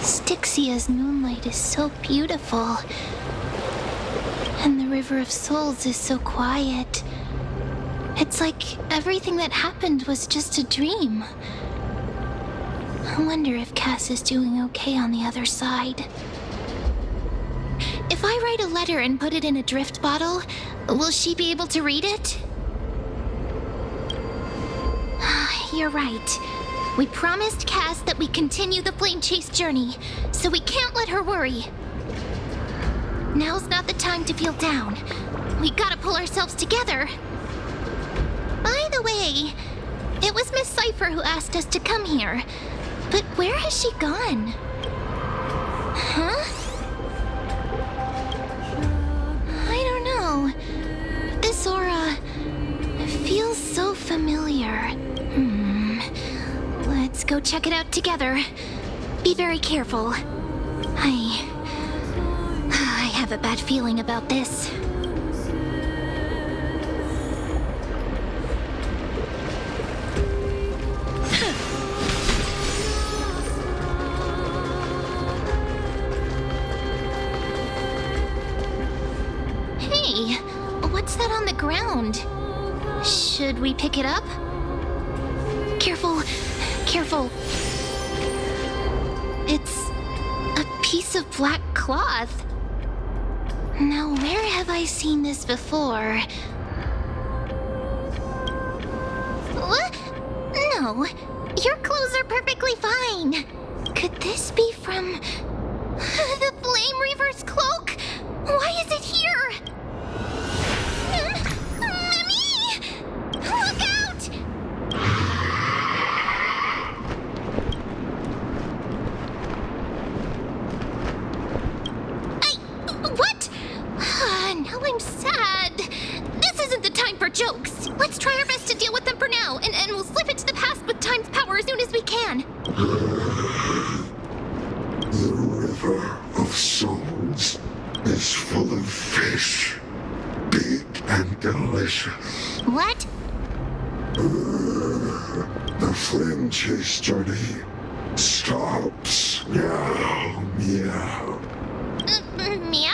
Styxia's moonlight is so beautiful. And the River of Souls is so quiet. It's like everything that happened was just a dream. I wonder if Cass is doing okay on the other side. If I write a letter and put it in a drift bottle, will she be able to read it? You're right. We promised Cass that we continue the flame chase journey, so we can't let her worry. Now's not the time to feel down. We gotta pull ourselves together. By the way, it was Miss Cypher who asked us to come here. But where has she gone? Huh? I don't know. This aura feels so familiar. Let's go check it out together. Be very careful. I have a bad feeling about this. Hey, what's that on the ground? Should we pick it up? Careful. Careful. It's a piece of black cloth. Now, where have I seen this before? What? No, your clothes are perfectly fine. Could this be from the Flame Reaver's cloak? Why is it here? Mimi! Look out! What? Now I'm sad. This isn't the time for jokes. Let's try our best to deal with them for now, and we'll slip into the past with time's power as soon as we can. The River of Souls is full of fish, big and delicious. What? The flame chase journey stops. Meow, meow. Meow?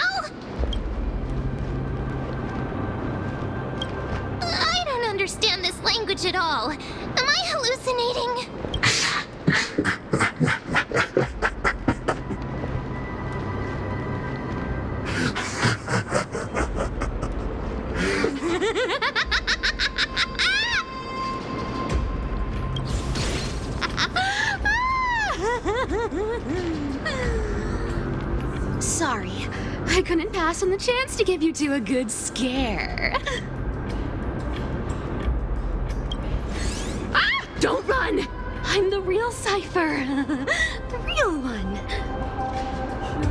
I don't understand this language at all. Am I hallucinating? Sorry, I couldn't pass on the chance to give you two a good scare. Ah! Don't run! I'm the real Cypher. The real one.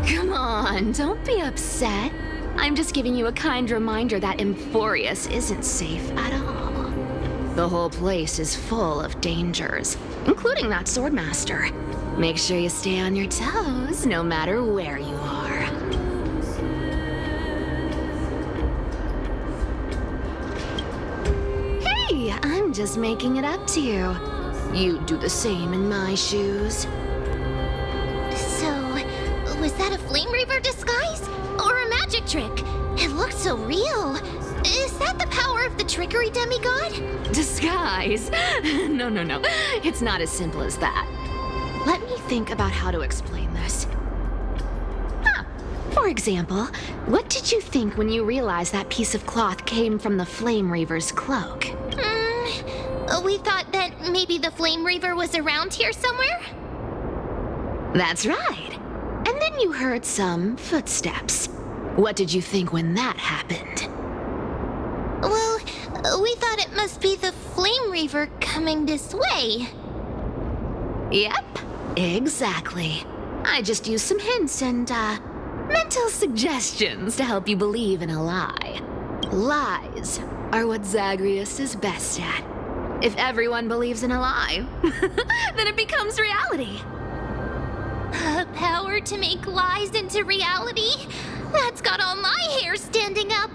Come on, don't be upset. I'm just giving you a kind reminder that Emphorius isn't safe at all. The whole place is full of dangers, including that swordmaster. Make sure you stay on your toes, no matter where you are. Hey, I'm just making it up to you. You'd do the same in my shoes. So, was that a Flame Reaver disguise? Or a magic trick? It looked so real. Is that the power of the trickery demigod? Disguise? No. It's not as simple as that. Let me think about how to explain this. For example, what did you think when you realized that piece of cloth came from the Flame Reaver's cloak? We thought that maybe the Flame Reaver was around here somewhere? That's right. And then you heard some footsteps. What did you think when that happened? Well, we thought it must be the Flame Reaver coming this way. Yep, exactly. I just used some hints and, mental suggestions to help you believe in a lie. Lies are what Zagreus is best at. If everyone believes in a lie, then it becomes reality. Power to make lies into reality? That's got all my hair standing up.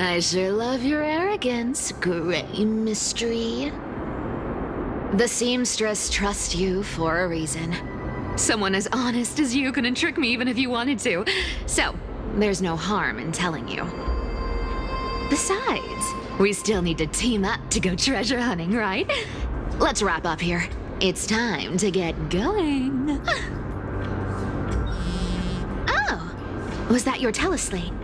I sure love your arrogance, Gray Mystery. The seamstress trusts you for a reason. Someone as honest as you couldn't trick me even if you wanted to. So, there's no harm in telling you. Besides, we still need to team up to go treasure hunting, right? Let's wrap up here. It's time to get going. Oh, was that your teleslate?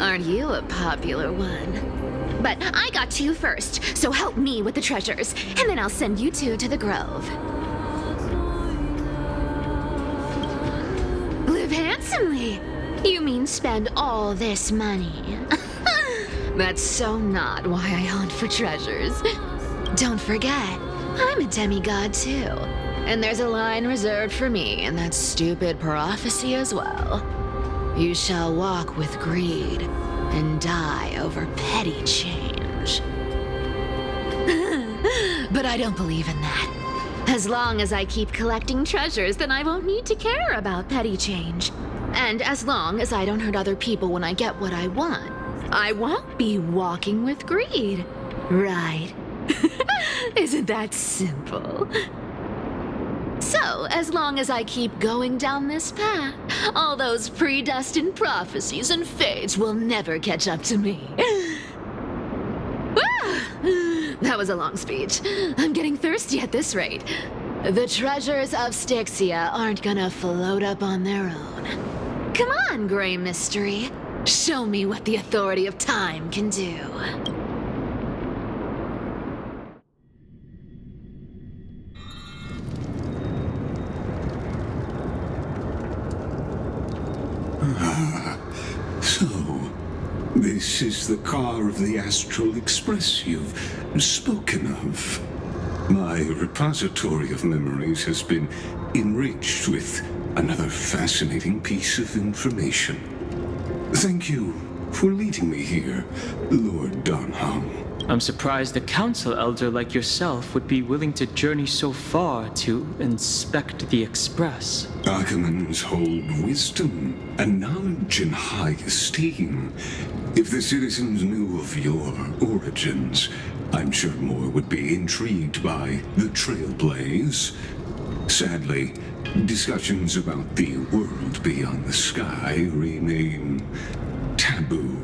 Aren't you a popular one? But I got to you first, so help me with the treasures, and then I'll send you two to the Grove. Live handsomely. You mean spend all this money? That's so not why I hunt for treasures. Don't forget, I'm a demigod too. And there's a line reserved for me in that stupid prophecy as well. You shall walk with greed and die over petty change. But I don't believe in that. As long as I keep collecting treasures, then I won't need to care about petty change. And as long as I don't hurt other people when I get what I want, I won't be walking with greed. Right? Isn't that simple? So, as long as I keep going down this path, all those predestined prophecies and fates will never catch up to me. That was a long speech. I'm getting thirsty at this rate. The treasures of Styxia aren't gonna float up on their own. Come on, Gray Mystery. Show me what the authority of time can do. So, this is the car of the Astral Express you've spoken of. My repository of memories has been enriched with another fascinating piece of information. Thank you for leading me here, Lord Donham. I'm surprised a council elder like yourself would be willing to journey so far to inspect the Express. Ackermans hold wisdom and knowledge in high esteem. If the citizens knew of your origins, I'm sure more would be intrigued by the Trailblaze. Sadly, discussions about the world beyond the sky remain taboo.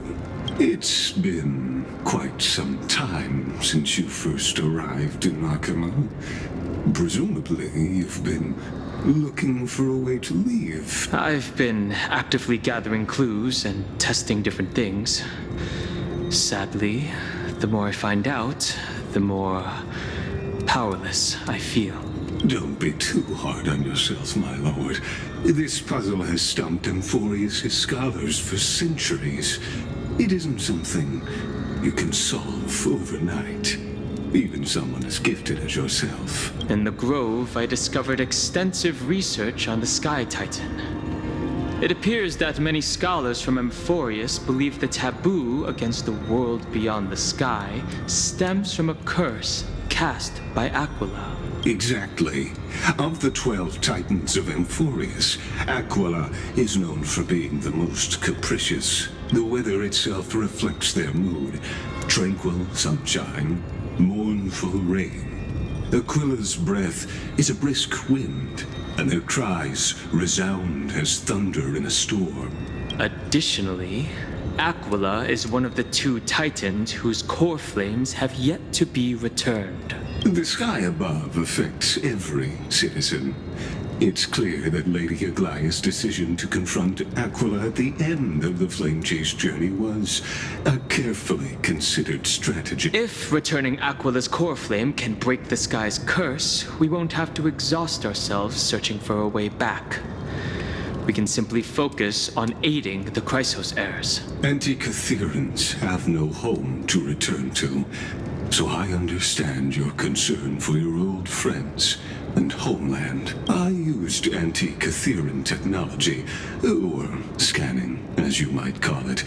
It's been quite some time since you first arrived in Nakama. Presumably, you've been looking for a way to leave. I've been actively gathering clues and testing different things. Sadly, the more I find out, the more powerless I feel. Don't be too hard on yourself, my lord. This puzzle has stumped Amphorius' scholars for centuries. It isn't something you can solve overnight. Even someone as gifted as yourself. In the Grove, I discovered extensive research on the Sky Titan. It appears that many scholars from Amphorius believe the taboo against the world beyond the sky stems from a curse cast by Aquila. Exactly. Of the 12 Titans of Amphorius, Aquila is known for being the most capricious. The weather itself reflects their mood. Tranquil sunshine, mournful rain. Aquila's breath is a brisk wind, and their cries resound as thunder in a storm. Additionally, Aquila is one of the 2 Titans whose core flames have yet to be returned. The sky above affects every citizen. It's clear that Lady Aglaya's decision to confront Aquila at the end of the flame chase journey was a carefully considered strategy. If returning Aquila's core flame can break the sky's curse, we won't have to exhaust ourselves searching for a way back. We can simply focus on aiding the Chrysos heirs. Anti-Catherians have no home to return to, so I understand your concern for your old friends and homeland. I used anti-Catherian technology, or scanning, as you might call it,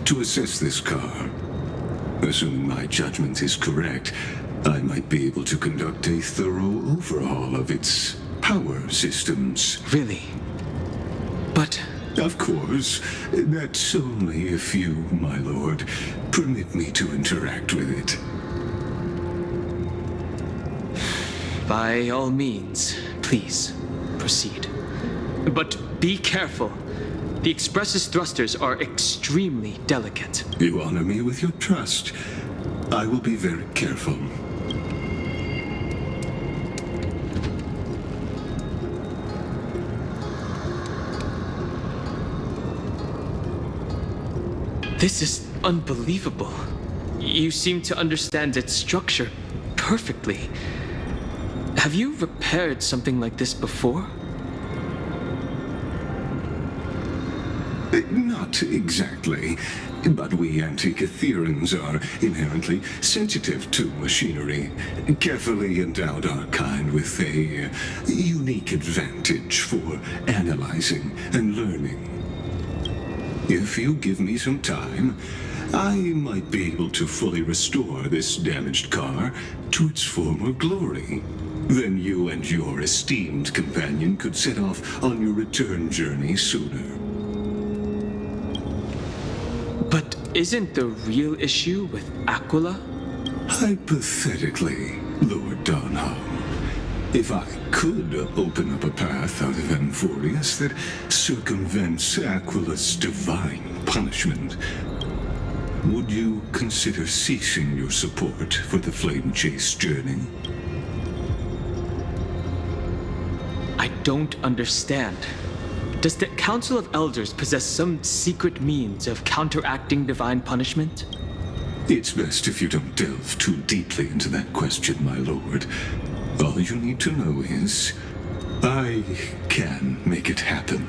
to assess this car. Assuming my judgment is correct, I might be able to conduct a thorough overhaul of its power systems. Really? But... Of course, that's only if you, my lord, permit me to interact with it. By all means, please, proceed. But be careful. The Express's thrusters are extremely delicate. You honor me with your trust. I will be very careful. This is unbelievable. You seem to understand its structure perfectly. Have you repaired something like this before? Not exactly, but we anti-Catherians are inherently sensitive to machinery. Carefully endowed our kind with a unique advantage for analyzing and learning. If you give me some time, I might be able to fully restore this damaged car to its former glory. Then you and your esteemed companion could set off on your return journey sooner. But isn't the real issue with Aquila? Hypothetically, Lord Donholm, if I could open up a path out of Amphorius that circumvents Aquila's divine punishment, would you consider ceasing your support for the flame chase journey? I don't understand. Does the Council of Elders possess some secret means of counteracting divine punishment? It's best if you don't delve too deeply into that question, my lord. All you need to know is, I can make it happen.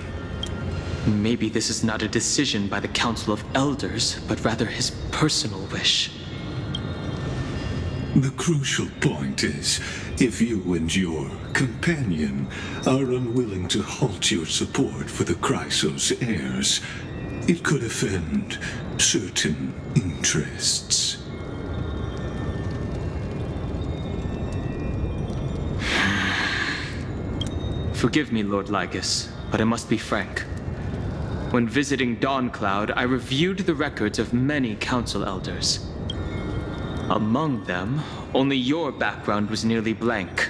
Maybe this is not a decision by the Council of Elders, but rather his personal wish. The crucial point is, if you and your companion are unwilling to halt your support for the Chrysos heirs, it could offend certain interests. Forgive me, Lord Lygus, but I must be frank. When visiting Dawncloud, I reviewed the records of many council elders. Among them, only your background was nearly blank.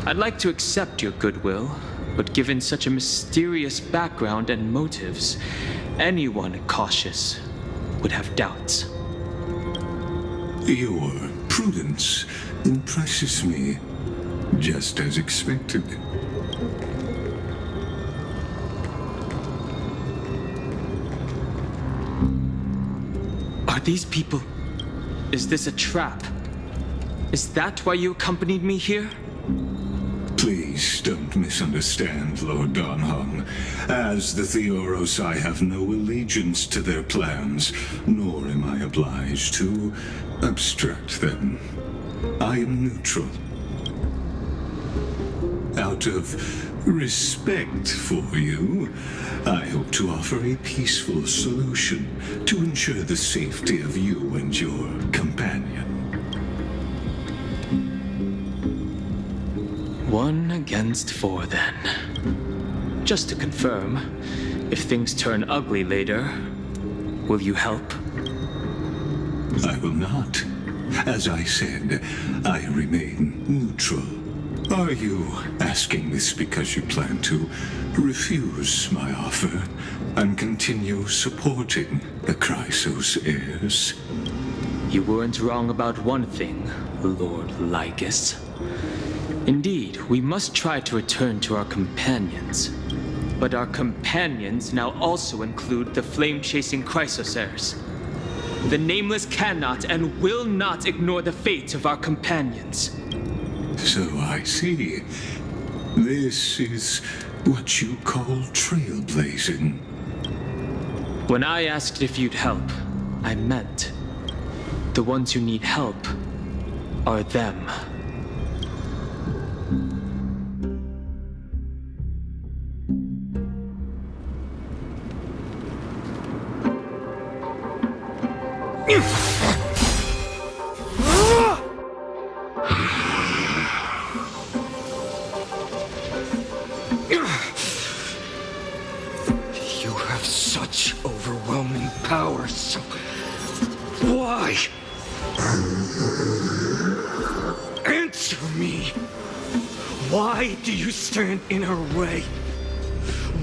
I'd like to accept your goodwill, but given such a mysterious background and motives, anyone cautious would have doubts. Your prudence impresses me, just as expected. Are these people... Is this a trap? Is that why you accompanied me here? Please don't misunderstand, Lord Donholm. As the Theoros, I have no allegiance to their plans, nor am I obliged to obstruct them. I am neutral. Out of respect for you, I hope to offer a peaceful solution to ensure the safety of you and your companion. 1 against 4, then. Just to confirm, if things turn ugly later, will you help? I will not. As I said, I remain neutral. Are you asking this because you plan to refuse my offer and continue supporting the Chrysos heirs? You weren't wrong about one thing, Lord Lygus. Indeed, we must try to return to our companions. But our companions now also include the flame-chasing Chrysosairs. The Nameless cannot and will not ignore the fate of our companions. So I see. This is what you call trailblazing. When I asked if you'd help, I meant the ones who need help are them. You have such overwhelming power, so why? Answer me! Why do you stand in her way?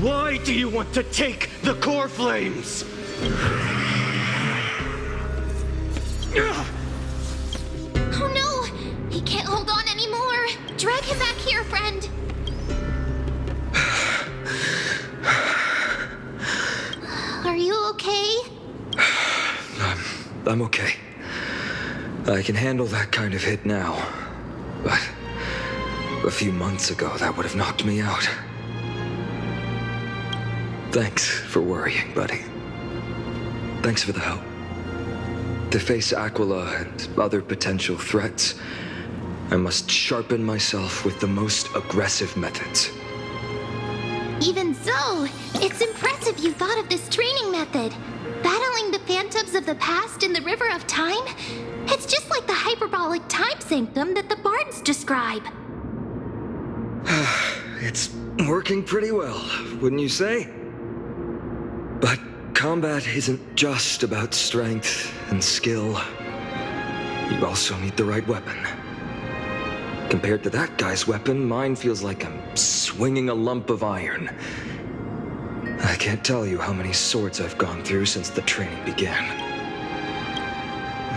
Why do you want to take the core flames? Oh no! He can't hold on anymore! Drag him back here, friend! Are you okay? I'm okay. I can handle that kind of hit now. But a few months ago, that would have knocked me out. Thanks for worrying, buddy. Thanks for the help. To face Aquila and other potential threats, I must sharpen myself with the most aggressive methods. Even so, it's impressive you thought of this training method. Battling the phantoms of the past in the River of Time? It's just like the hyperbolic time sanctum that the bards describe. It's working pretty well, wouldn't you say? But combat isn't just about strength and skill. You also need the right weapon. Compared to that guy's weapon, mine feels like I'm swinging a lump of iron. I can't tell you how many swords I've gone through since the training began.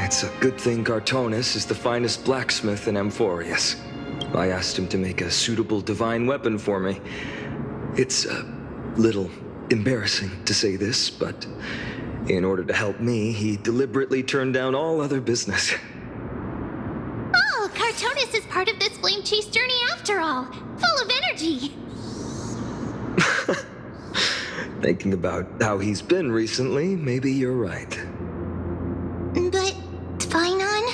It's a good thing Cartonis is the finest blacksmith in Amphorius. I asked him to make a suitable divine weapon for me. It's a little embarrassing to say this, but in order to help me, he deliberately turned down all other business. Oh, Cartonis is part of this flame chase journey after all. Full of energy. Thinking about how he's been recently, maybe you're right. But, Phainon,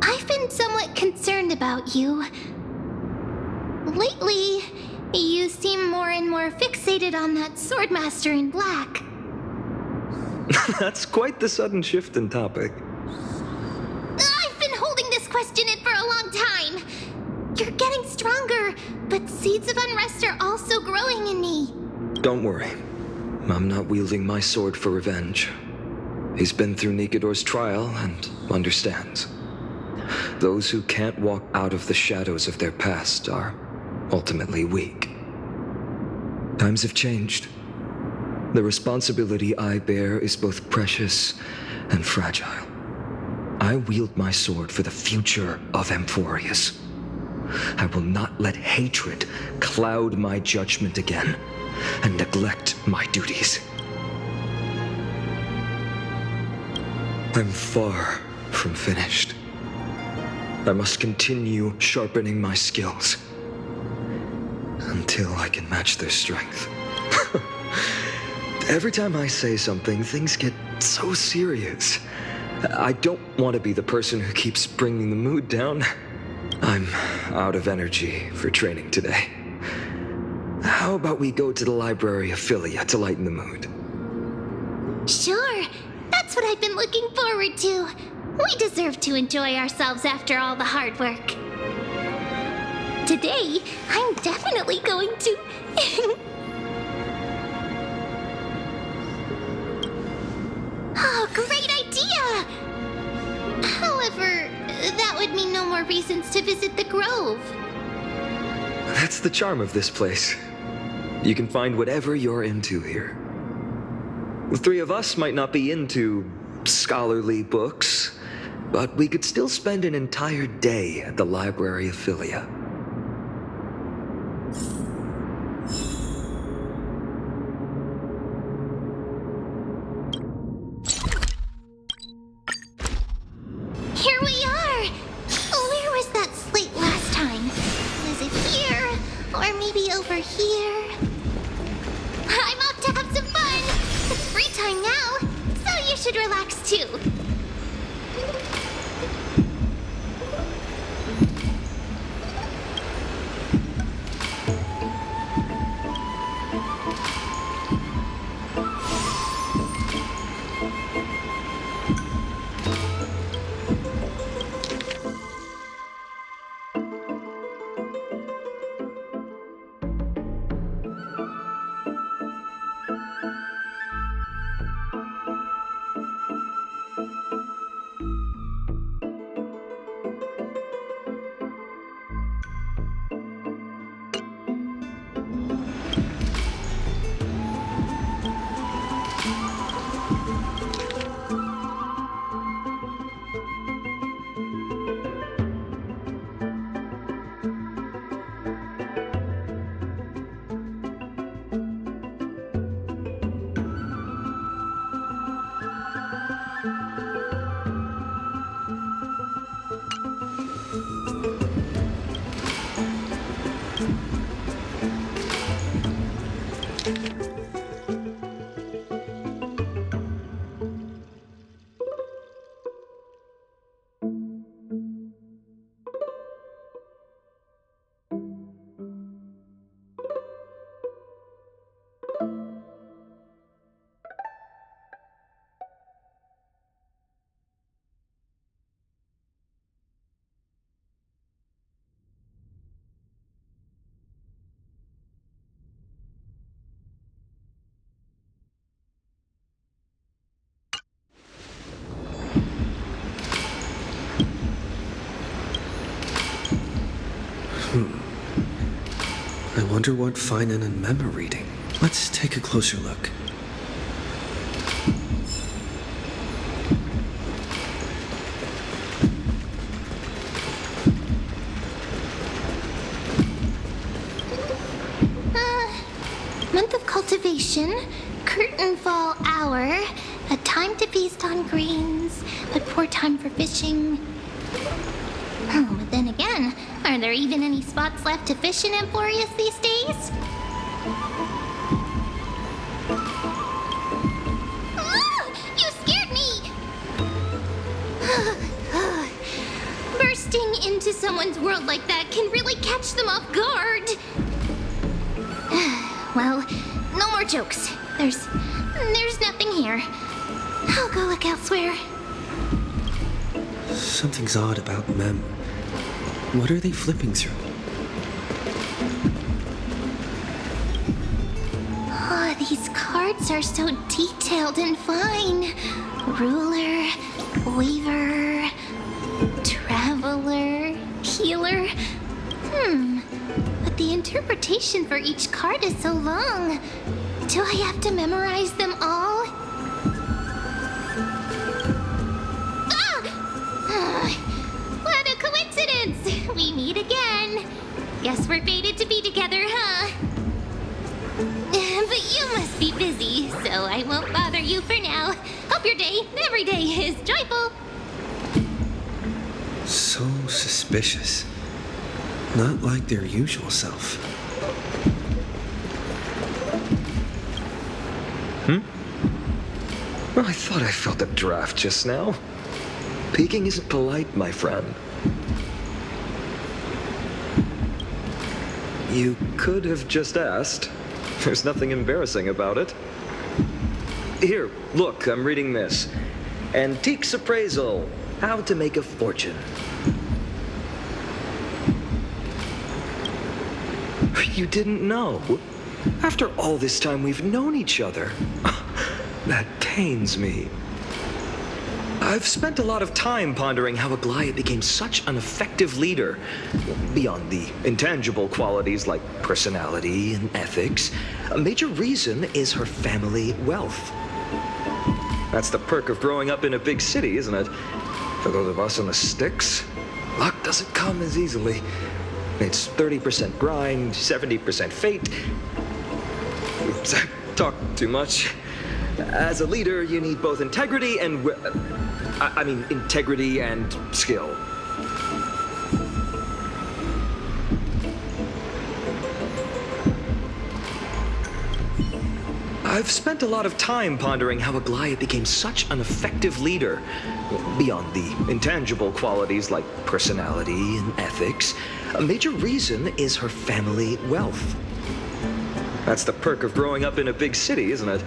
I've been somewhat concerned about you. Lately, you seem more and more fixated on that swordmaster in black. That's quite the sudden shift in topic. I've been holding this question in for a long time. You're getting stronger, but seeds of unrest are also growing in me. Don't worry. I'm not wielding my sword for revenge. He's been through Nikador's trial and understands. Those who can't walk out of the shadows of their past are ultimately weak. Times have changed. The responsibility I bear is both precious and fragile. I wield my sword for the future of Amphorius. I will not let hatred cloud my judgment again and neglect my duties. I'm far from finished. I must continue sharpening my skills until I can match their strength. Every time I say something, things get so serious. I don't want to be the person who keeps bringing the mood down. I'm out of energy for training today. How about we go to the Library of Philia to lighten the mood? Sure, that's what I've been looking forward to. We deserve to enjoy ourselves after all the hard work. Today, I'm definitely going to... Oh, great idea! However, that would mean no more reasons to visit the Grove. That's the charm of this place. You can find whatever you're into here. The three of us might not be into scholarly books, but we could still spend an entire day at the Library of Philia. Here we are! Where was that slate last time? Was it here? Or maybe over here? I'm off to have some fun! It's free time now, so you should relax too. I wonder what Finan and Mem are reading. Let's take a closer look. Month of cultivation, curtain fall hour, a time to feast on grains, but poor time for fishing. Oh, but then again, are there even any spots left to fish in Amphorius these days? Ah, you scared me! Bursting into someone's world like that can really catch them off guard. Well, no more jokes. There's nothing here. I'll go look elsewhere. Something's odd about Mem. What are they flipping through? Oh, these cards are so detailed and fine. Ruler, weaver, traveler, healer. But the interpretation for each card is so long. Do I have to memorize them all? What a coincidence! We meet again. Guess we're fated to be together, huh? But you must be busy, so I won't bother you for now. Hope your day, every day, is joyful. So suspicious. Not like their usual self. Well, I thought I felt a draft just now. Peeking isn't polite, my friend. You could have just asked. There's nothing embarrassing about it. Here, look, I'm reading this. Antiques Appraisal. How to Make a Fortune. You didn't know? After all this time we've known each other. That pains me. I've spent a lot of time pondering how Aglaia became such an effective leader. Beyond the intangible qualities like personality and ethics, a major reason is her family wealth. That's the perk of growing up in a big city, isn't it? For those of us in the sticks, luck doesn't come as easily. It's 30% grind, 70% fate. Oops, I talked too much. As a leader, you need both integrity and... integrity and skill. I've spent a lot of time pondering how Aglaia became such an effective leader. Beyond the intangible qualities like personality and ethics, a major reason is her family wealth. That's the perk of growing up in a big city, isn't it?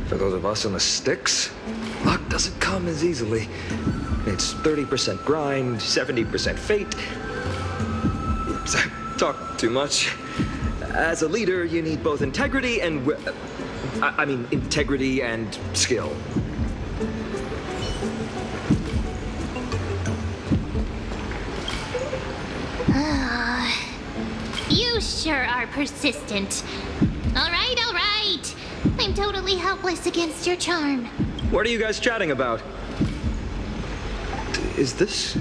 For those of us in the sticks, luck doesn't come as easily. It's 30% grind, 70% fate. Oops, I talked too much. As a leader, you need both integrity and... integrity and skill. You sure are persistent. All right, all right. I'm totally helpless against your charm. What are you guys chatting about? Is this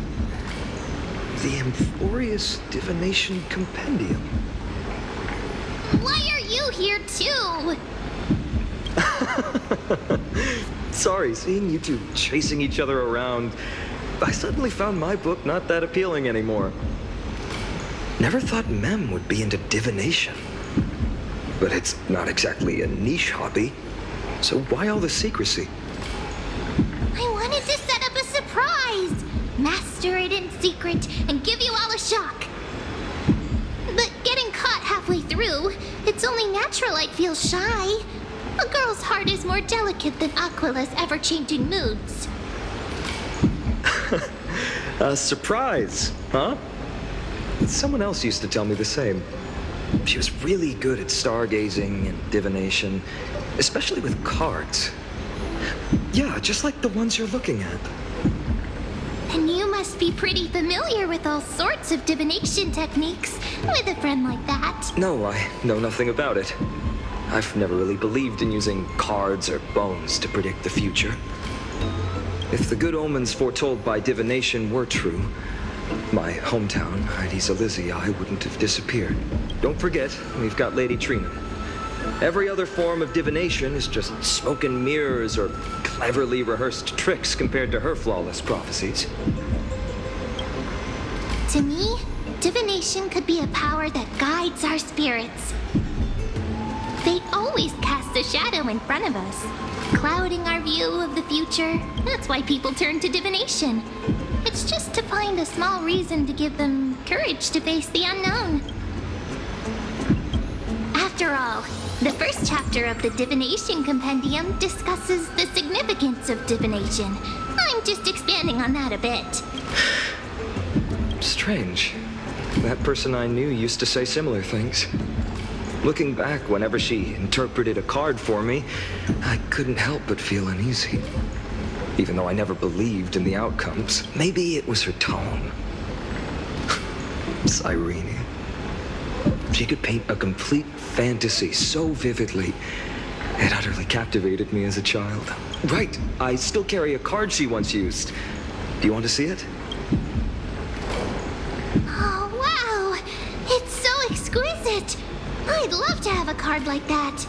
the Amphorius Divination Compendium? Why are you here too? Sorry, seeing you two chasing each other around, I suddenly found my book not that appealing anymore. Never thought Mem would be into divination. But it's not exactly a niche hobby, so why all the secrecy? I wanted to set up a surprise! Master it in secret and give you all a shock. But getting caught halfway through, it's only natural I'd feel shy. A girl's heart is more delicate than Aquila's ever-changing moods. A surprise, huh? Someone else used to tell me the same. She was really good at stargazing and divination, especially with cards. Yeah, just like the ones you're looking at. And you must be pretty familiar with all sorts of divination techniques with a friend like that. No, I know nothing about it. I've never really believed in using cards or bones to predict the future. If the good omens foretold by divination were true, my hometown, Heidi's Elysiae, wouldn't have disappeared. Don't forget, we've got Lady Trina. Every other form of divination is just smoke and mirrors or cleverly rehearsed tricks compared to her flawless prophecies. To me, divination could be a power that guides our spirits. They always cast a shadow in front of us, clouding our view of the future. That's why people turn to divination. It's just to find a small reason to give them courage to face the unknown. After all, the first chapter of the Divination Compendium discusses the significance of divination. I'm just expanding on that a bit. Strange. That person I knew used to say similar things. Looking back, whenever she interpreted a card for me, I couldn't help but feel uneasy. Even though I never believed in the outcomes, maybe it was her tone. Cyrene. She could paint a complete fantasy so vividly, it utterly captivated me as a child. Right, I still carry a card she once used. Do you want to see it? Oh, wow! It's so exquisite! I'd love to have a card like that.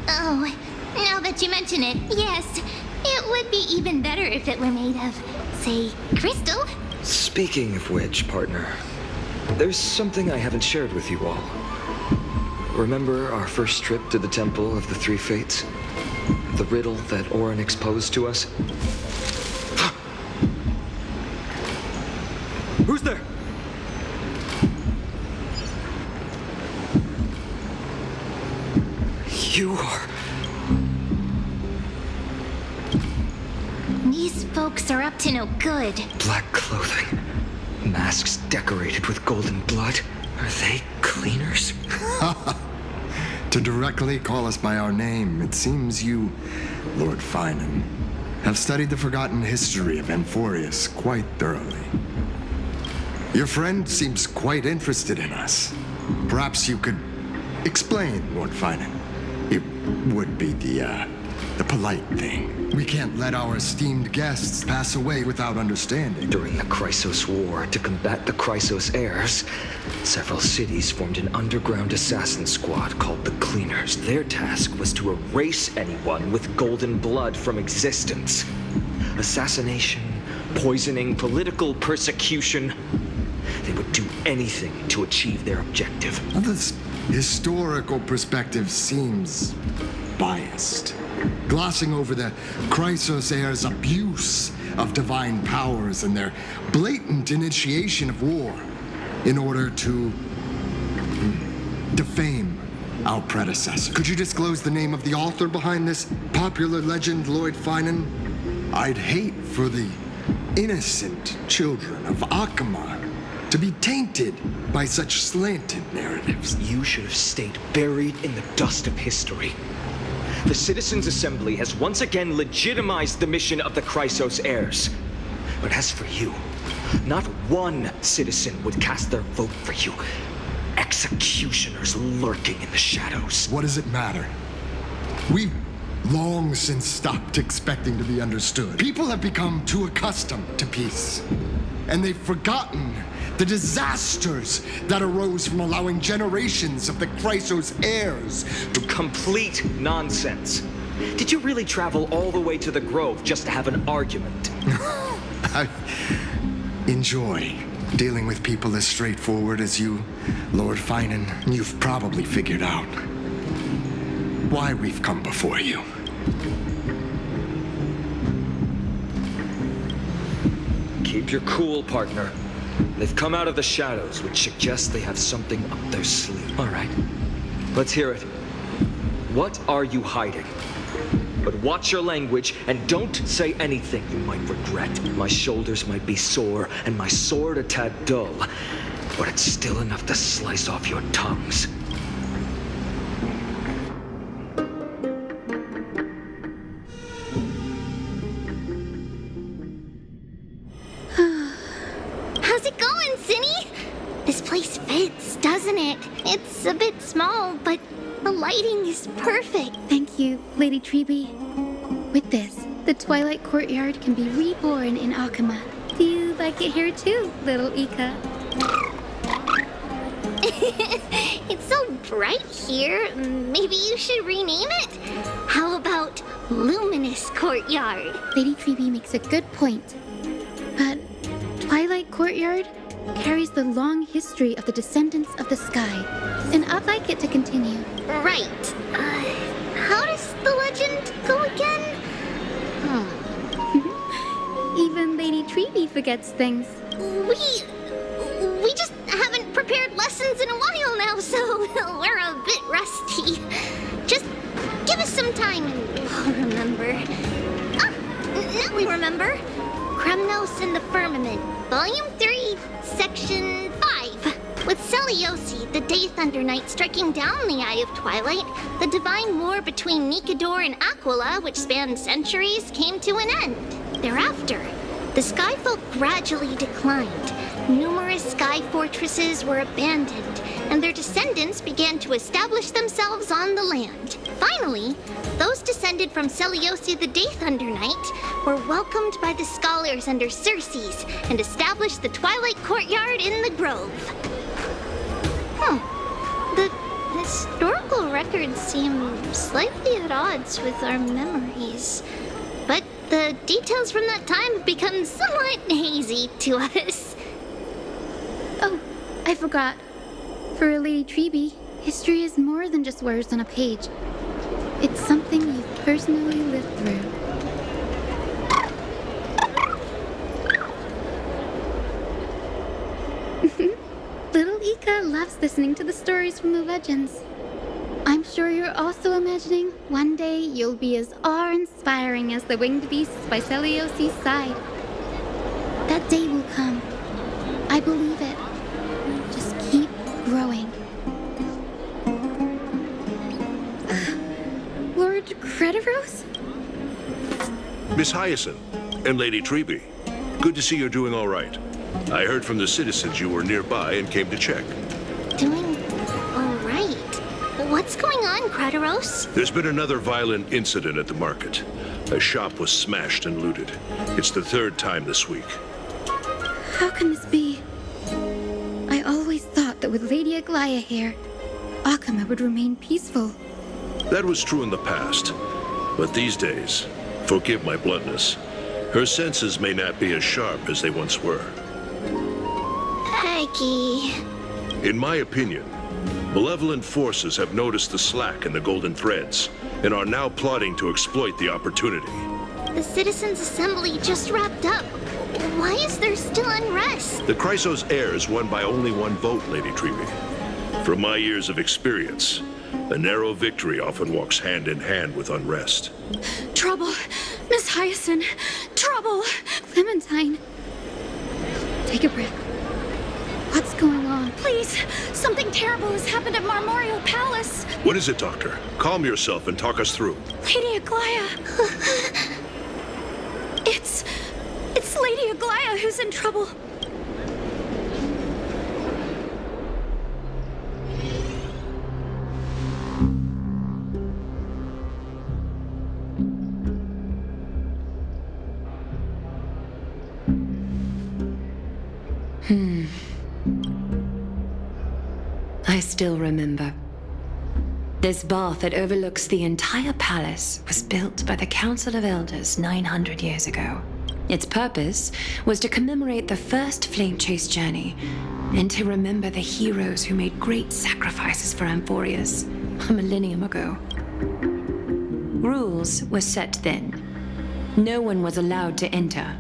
Oh, now that you mention it, yes. It would be even better if it were made of, say, crystal. Speaking of which, partner, there's something I haven't shared with you all. Remember our first trip to the Temple of the Three Fates? The riddle that Orin exposed to us? Who's there? You are... These folks are up to no good. Black clothing. Masks decorated with golden blood. Are they cleaners? To directly call us by our name, it seems you, Lord Finan, have studied the forgotten history of Amphorius quite thoroughly. Your friend seems quite interested in us. Perhaps you could explain, Lord Finan. It would be the the polite thing. We can't let our esteemed guests pass away without understanding. During the Chrysos War, to combat the Chrysos heirs, several cities formed an underground assassin squad called the Cleaners. Their task was to erase anyone with golden blood from existence. Assassination, poisoning, political persecution. They would do anything to achieve their objective. Well, this historical perspective seems biased, glossing over the Chrysos heirs' abuse of divine powers and their blatant initiation of war in order to defame our predecessor. Could you disclose the name of the author behind this popular legend, Lord Finan? I'd hate for the innocent children of Akama to be tainted by such slanted narratives. You should have stayed buried in the dust of history. The Citizens' Assembly has once again legitimized the mission of the Chrysos heirs. But as for you, not one citizen would cast their vote for you. Executioners lurking in the shadows. What does it matter? We've long since stopped expecting to be understood. People have become too accustomed to peace, and they've forgotten the disasters that arose from allowing generations of the Chrysos heirs to... Complete nonsense. Did you really travel all the way to the Grove just to have an argument? I enjoy dealing with people as straightforward as you, Lord Finan. You've probably figured out why we've come before you. Keep your cool, partner. They've come out of the shadows, which suggests they have something up their sleeve. All right, let's hear it. What are you hiding? But watch your language and don't say anything you might regret. My shoulders might be sore and my sword a tad dull, but it's still enough to slice off your tongues. How's it going, Cinny? This place fits, doesn't it? It's a bit small, but the lighting is perfect. Thank you, Lady Treby. With this, the Twilight Courtyard can be reborn in Akama. Do you like it here too, little Ika? It's so bright here. Maybe you should rename it? How about Luminous Courtyard? Lady Treby makes a good point. But Twilight Courtyard carries the long history of the descendants of the sky, and I'd like it to continue. Right. How does the legend go again? Even Lady Treby forgets things. We just haven't prepared lessons in a while now, so we're a bit rusty. Just give us some time and we'll remember. Now we remember. Kremnos and the Firmament, Volume 3, Section 5. With Seliosi, the Day Thunder Knight, striking down the Eye of Twilight, the divine war between Nikador and Aquila, which spanned centuries, came to an end. Thereafter, the Skyfolk gradually declined. Numerous sky fortresses were abandoned, and their descendants began to establish themselves on the land. Finally, those descended from Seliosi the Day Thunder Knight were welcomed by the scholars under Circes and established the Twilight Courtyard in the Grove. The historical records seem slightly at odds with our memories, but the details from that time have become somewhat hazy to us. Oh, I forgot. For Lady Treby, history is more than just words on a page. It's something you've personally lived through. Little Ika loves listening to the stories from the legends. I'm sure you're also imagining one day you'll be as awe-inspiring as the winged beasts by Seliosi's side. That day will come. I believe it. Just keep growing. Lord Crediros? Miss Hyacinth and Lady Treby, good to see you're doing all right. I heard from the citizens you were nearby and came to check. Doing all right? What's going on, Crateros? There's been another violent incident at the market. A shop was smashed and looted. It's the third time this week. How can this be? I always thought that with Lady Aglaya here, Akama would remain peaceful. That was true in the past. But these days, forgive my bluntness, her senses may not be as sharp as they once were. Aggie. In my opinion, malevolent forces have noticed the slack in the golden threads and are now plotting to exploit the opportunity. The Citizens' Assembly just wrapped up. Why is there still unrest? The Chrysos heir is won by only one vote, Lady Treby. From my years of experience, a narrow victory often walks hand in hand with unrest. Trouble! Miss Hyacinth! Trouble! Clementine, take a breath. What's going on? Please! Something terrible has happened at Marmorial Palace! What is it, Doctor? Calm yourself and talk us through. Lady Aglaya! It's Lady Aglaya who's in trouble. I still remember. This bath that overlooks the entire palace was built by the Council of Elders 900 years ago. Its purpose was to commemorate the first flame chase journey and to remember the heroes who made great sacrifices for Amphorius a millennium ago. Rules were set then. No one was allowed to enter,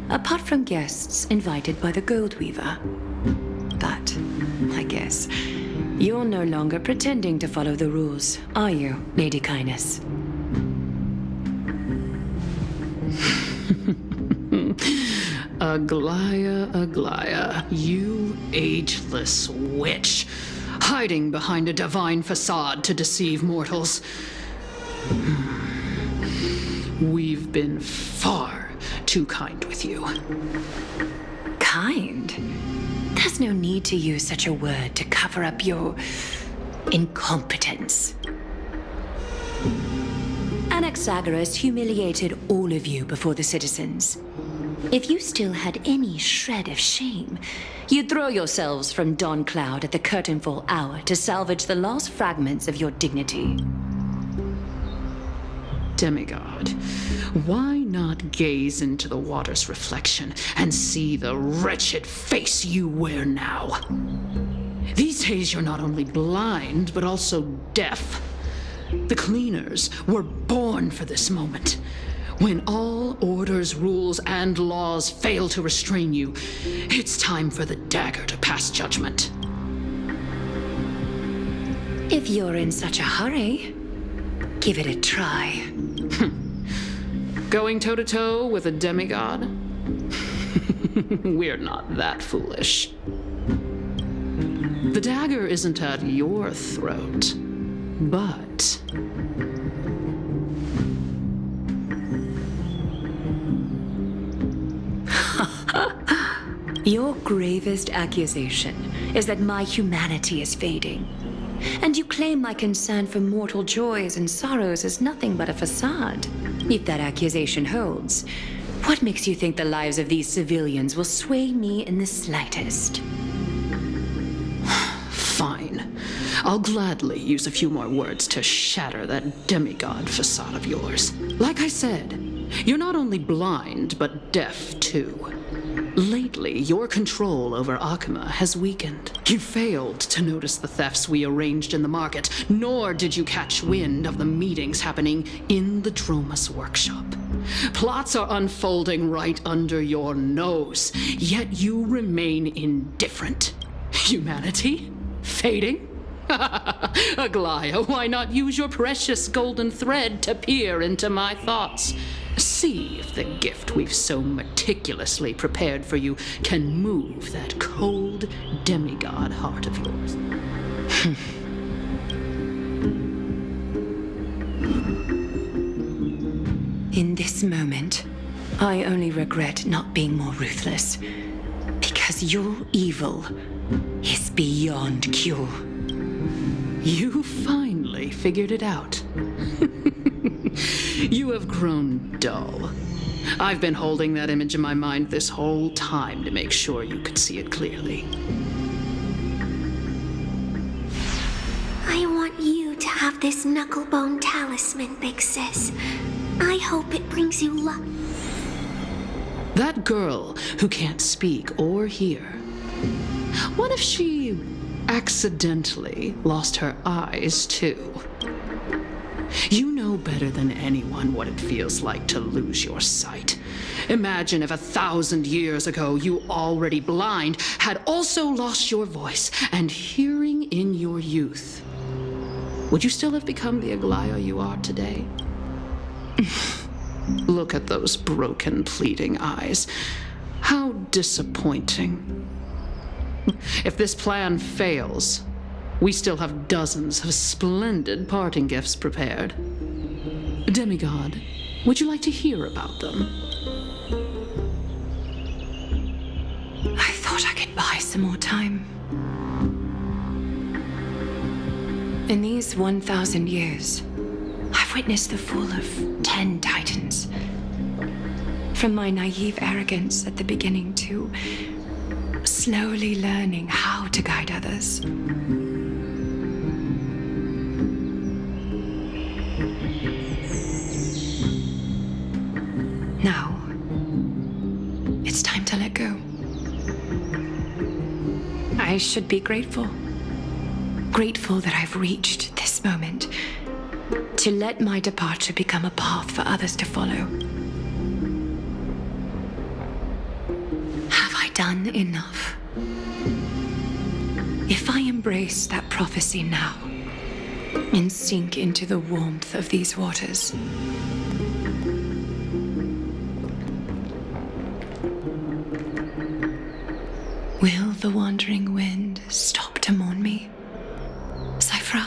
apart from guests invited by the Goldweaver. But, I guess, you're no longer pretending to follow the rules, are you, Lady Kindness? Aglaya, you ageless witch, hiding behind a divine facade to deceive mortals. We've been far too kind with you. Kind? There's no need to use such a word to cover up your incompetence. Anaxagoras humiliated all of you before the citizens. If you still had any shred of shame, you'd throw yourselves from Dawn Cloud at the curtainfall hour to salvage the last fragments of your dignity. Demigod, why not gaze into the water's reflection and see the wretched face you wear now? These days you're not only blind, but also deaf. The cleaners were born for this moment. When all orders, rules, and laws fail to restrain you, it's time for the dagger to pass judgment. If you're in such a hurry, give it a try. Going toe-to-toe with a demigod? We're not that foolish. The dagger isn't at your throat, but... Your gravest accusation is that my humanity is fading. And you claim my concern for mortal joys and sorrows is nothing but a facade. If that accusation holds, what makes you think the lives of these civilians will sway me in the slightest? Fine. I'll gladly use a few more words to shatter that demigod facade of yours. Like I said, you're not only blind, but deaf too. Lately, your control over Akama has weakened. You failed to notice the thefts we arranged in the market, nor did you catch wind of the meetings happening in the Dromus workshop. Plots are unfolding right under your nose, yet you remain indifferent. Humanity? Fading? Aglaya, why not use your precious golden thread to peer into my thoughts? See if the gift we've so meticulously prepared for you can move that cold demigod heart of yours. In this moment, I only regret not being more ruthless, because your evil is beyond cure. You finally finally figured it out. You have grown dull. I've been holding that image in my mind this whole time to make sure you could see it clearly. I want you to have this knucklebone talisman, Big Sis. I hope it brings you luck. That girl who can't speak or hear. What if she accidentally lost her eyes, too? You know better than anyone what it feels like to lose your sight. Imagine if 1,000 years ago you, already blind, had also lost your voice and hearing in your youth. Would you still have become the Aglaya you are today? Look at those broken, pleading eyes. How disappointing. If this plan fails, we still have dozens of splendid parting gifts prepared. Demigod, would you like to hear about them? I thought I could buy some more time. In these 1,000 years, I've witnessed the fall of 10 titans. From my naive arrogance at the beginning to slowly learning how to guide others. Now, it's time to let go. I should be grateful. Grateful that I've reached this moment. To let my departure become a path for others to follow. Have I done enough? If I embrace that prophecy now and sink into the warmth of these waters, will the wandering wind stop to mourn me? Cyphra?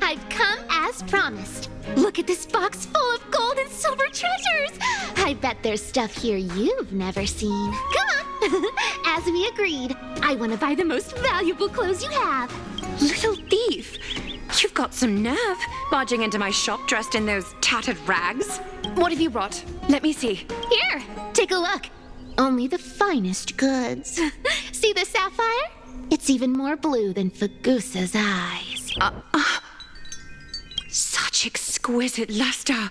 I've come as promised. Look at this box full of gold and silver treasures. I bet there's stuff here you've never seen. Come on. As we agreed, I want to buy the most valuable clothes you have. Little thief! You've got some nerve, barging into my shop dressed in those tattered rags. What have you brought? Let me see. Here, take a look. Only the finest goods. See the sapphire? It's even more blue than Fagusa's eyes. Such exquisite luster.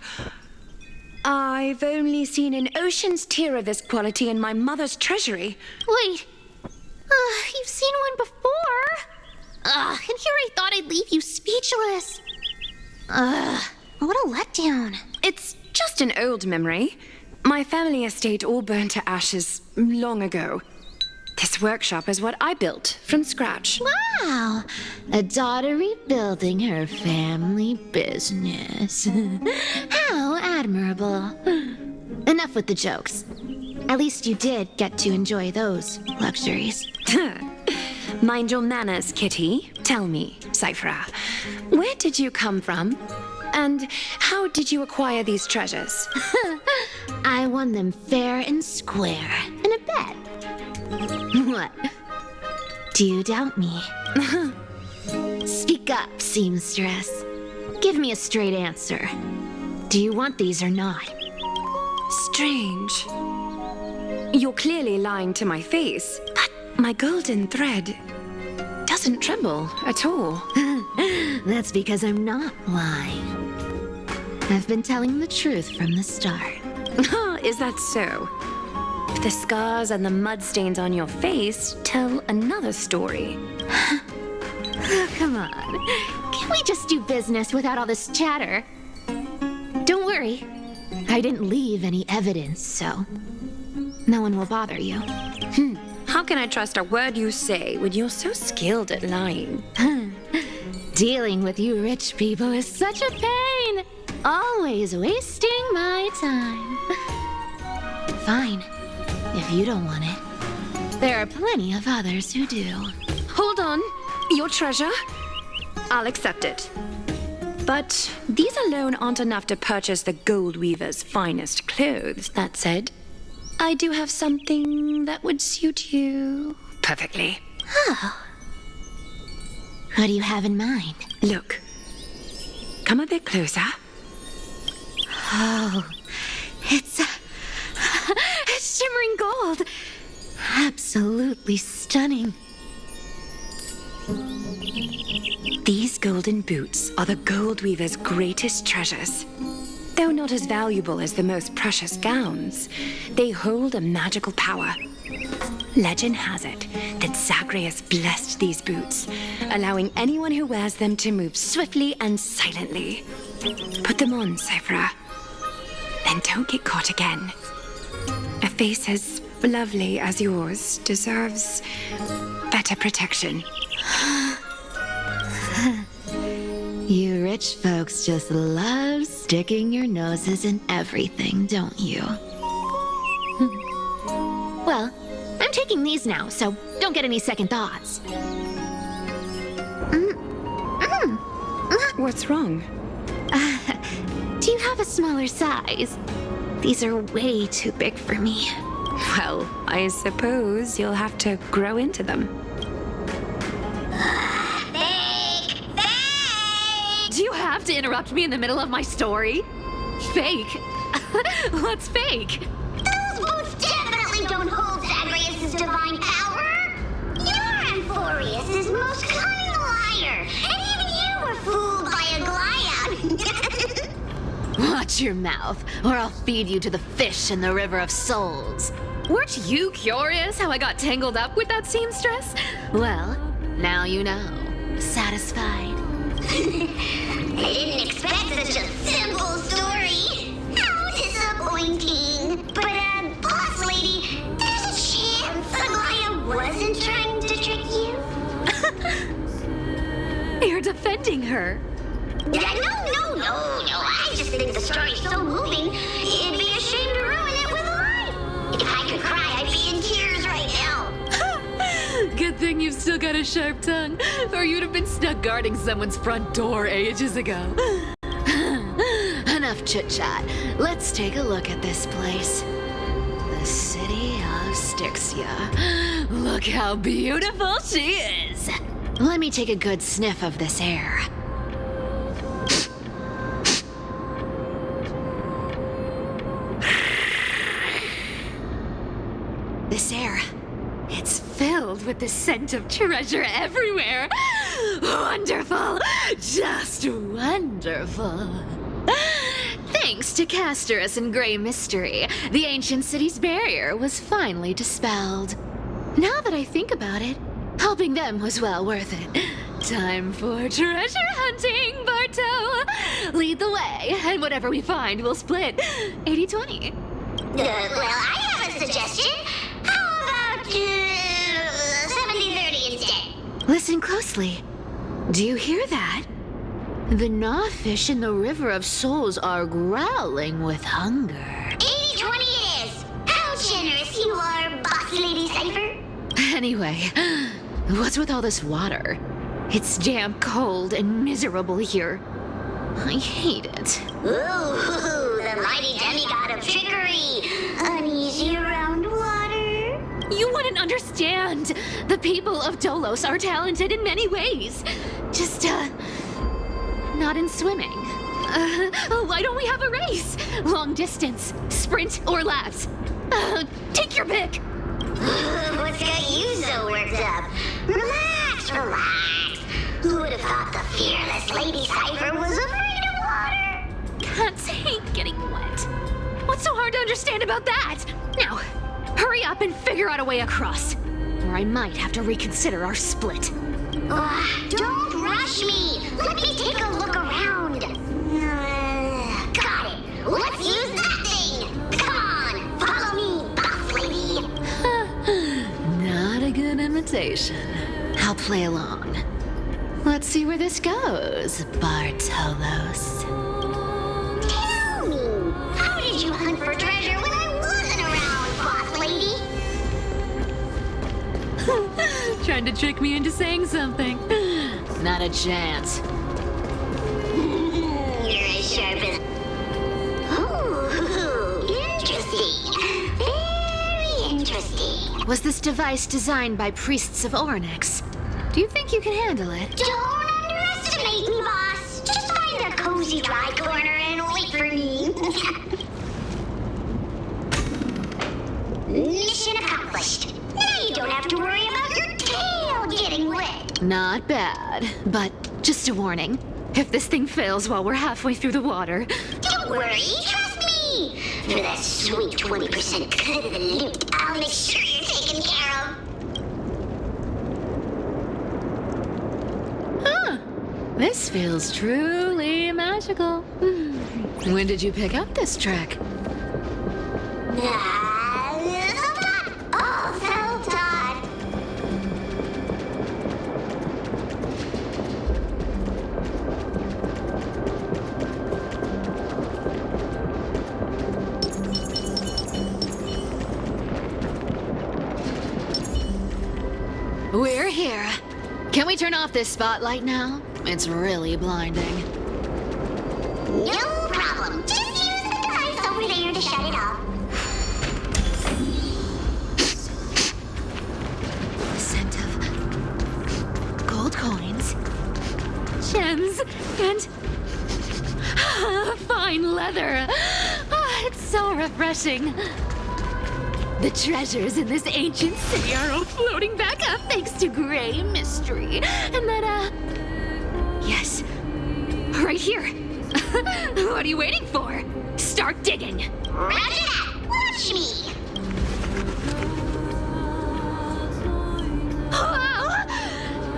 I've only seen an ocean's tear of this quality in my mother's treasury. Wait. You've seen one before. And here I thought I'd leave you speechless. What a letdown. It's just an old memory. My family estate all burned to ashes long ago. This workshop is what I built from scratch. Wow, a daughter rebuilding her family business. How admirable. Enough with the jokes. At least you did get to enjoy those luxuries. Mind your manners, Kitty. Tell me, Cyphra, where did you come from? And how did you acquire these treasures? I won them fair and square in a bet. What? Do you doubt me? Speak up, seamstress. Give me a straight answer. Do you want these or not? Strange. You're clearly lying to my face, but my golden thread doesn't tremble at all. That's because I'm not lying. I've been telling the truth from the start. Is that so? The scars and the mud stains on your face tell another story. Come on. Can we just do business without all this chatter? Don't worry. I didn't leave any evidence, so no one will bother you. How can I trust a word you say when you're so skilled at lying? Dealing with you rich people is such a pain. Always wasting my time. Fine. If you don't want it, there are plenty of others who do. on. Your treasure. I'll accept it. But these alone aren't enough to purchase the gold weaver's finest clothes. That said, I do have something that would suit you perfectly. Oh. What do you have in mind? Look. Come a bit closer. Oh, it's shimmering gold. Absolutely stunning. These golden boots are the gold weaver's greatest treasures. Though not as valuable as the most precious gowns, they hold a magical power. Legend has it that Zagreus blessed these boots, allowing anyone who wears them to move swiftly and silently. Put them on, Cyphra. Then don't get caught again. A face as lovely as yours deserves better protection. You rich folks just love sticking your noses in everything, don't you? Well, I'm taking these now, so don't get any second thoughts. What's wrong? Do you have a smaller size? These are way too big for me. Well, I suppose you'll have to grow into them. Do you have to interrupt me in the middle of my story? Fake? What's fake? Those boots definitely don't hold Zagreus' divine power. You're Amphorius' most cunning liar, and even you were fooled by a Glyad. Watch your mouth, or I'll feed you to the fish in the River of Souls. Weren't you curious how I got tangled up with that seamstress? Well, now you know. Satisfied? I didn't expect such a simple story. How disappointing. But, boss lady, there's a chance Aglaia wasn't trying to trick you? You're defending her. No. I just think the story's so moving, it'd be a shame to ruin it with a lie. If I could cry, I'd be in tears right now. Good thing you've still got a sharp tongue, or you'd have been stuck guarding someone's front door ages ago. Enough chit-chat. Let's take a look at this place. The city of Styxia. Look how beautiful she is. Let me take a good sniff of this air. This air, it's filled with the scent of treasure everywhere. Wonderful, just wonderful. Thanks to Castorus and Grey Mystery, the ancient city's barrier was finally dispelled. Now that I think about it, helping them was well worth it. Time for treasure hunting, Barto! Lead the way, and whatever we find, we'll split 80-20. Well, I have a suggestion. How about 70-30 instead? Listen closely. Do you hear that? The gnawfish in the River of Souls are growling with hunger. 80-20 it is. How generous you are, boss lady Cypher. Anyway, what's with all this water? It's damp, cold, and miserable here. I hate it. Ooh, the mighty demigod of trickery. Uneasy around water. You wouldn't understand. The people of Dolos are talented in many ways. Just, not in swimming. Why don't we have a race? Long distance, sprint, or laps? Take your pick. What's got you so worked up? Relax. Who would have thought the fearless Lady Cypher was afraid of water? Can't take getting wet. What's so hard to understand about that? Now, hurry up and figure out a way across. Or I might have to reconsider our split. Don't rush me. Let me take a look around. Got it. Let's use that thing. Come on, follow me, boss lady. Not a good invitation. I'll play along. Let's see where this goes, Bartolos. Tell me, how did you hunt for treasure when I wasn't around, boss lady? Trying to trick me into saying something. Not a chance. You're as sharp as... Ooh, interesting. Very interesting. Was this device designed by priests of Ornyx? Do you think you can handle it? Don't underestimate me, boss. Just find a cozy dry corner and wait for me. Mission accomplished. Now you don't have to worry about your tail getting wet. Not bad, but just a warning. If this thing fails while we're halfway through the water... Don't worry, trust me. For that sweet 20% cut of the loot, I'll make sure you're taken care of. Huh. This feels truly magical. When did you pick up this trick? We're here. Can we turn off this spotlight now? It's really blinding. No problem. Just use the device over there to shut it off. The scent of gold coins, gems, and fine leather. It's so refreshing. The treasures in this ancient city are all floating back up thanks to Grey Mystery. And that, yes, right here. What are you waiting for? Start digging. Roger that. Watch me. Wow!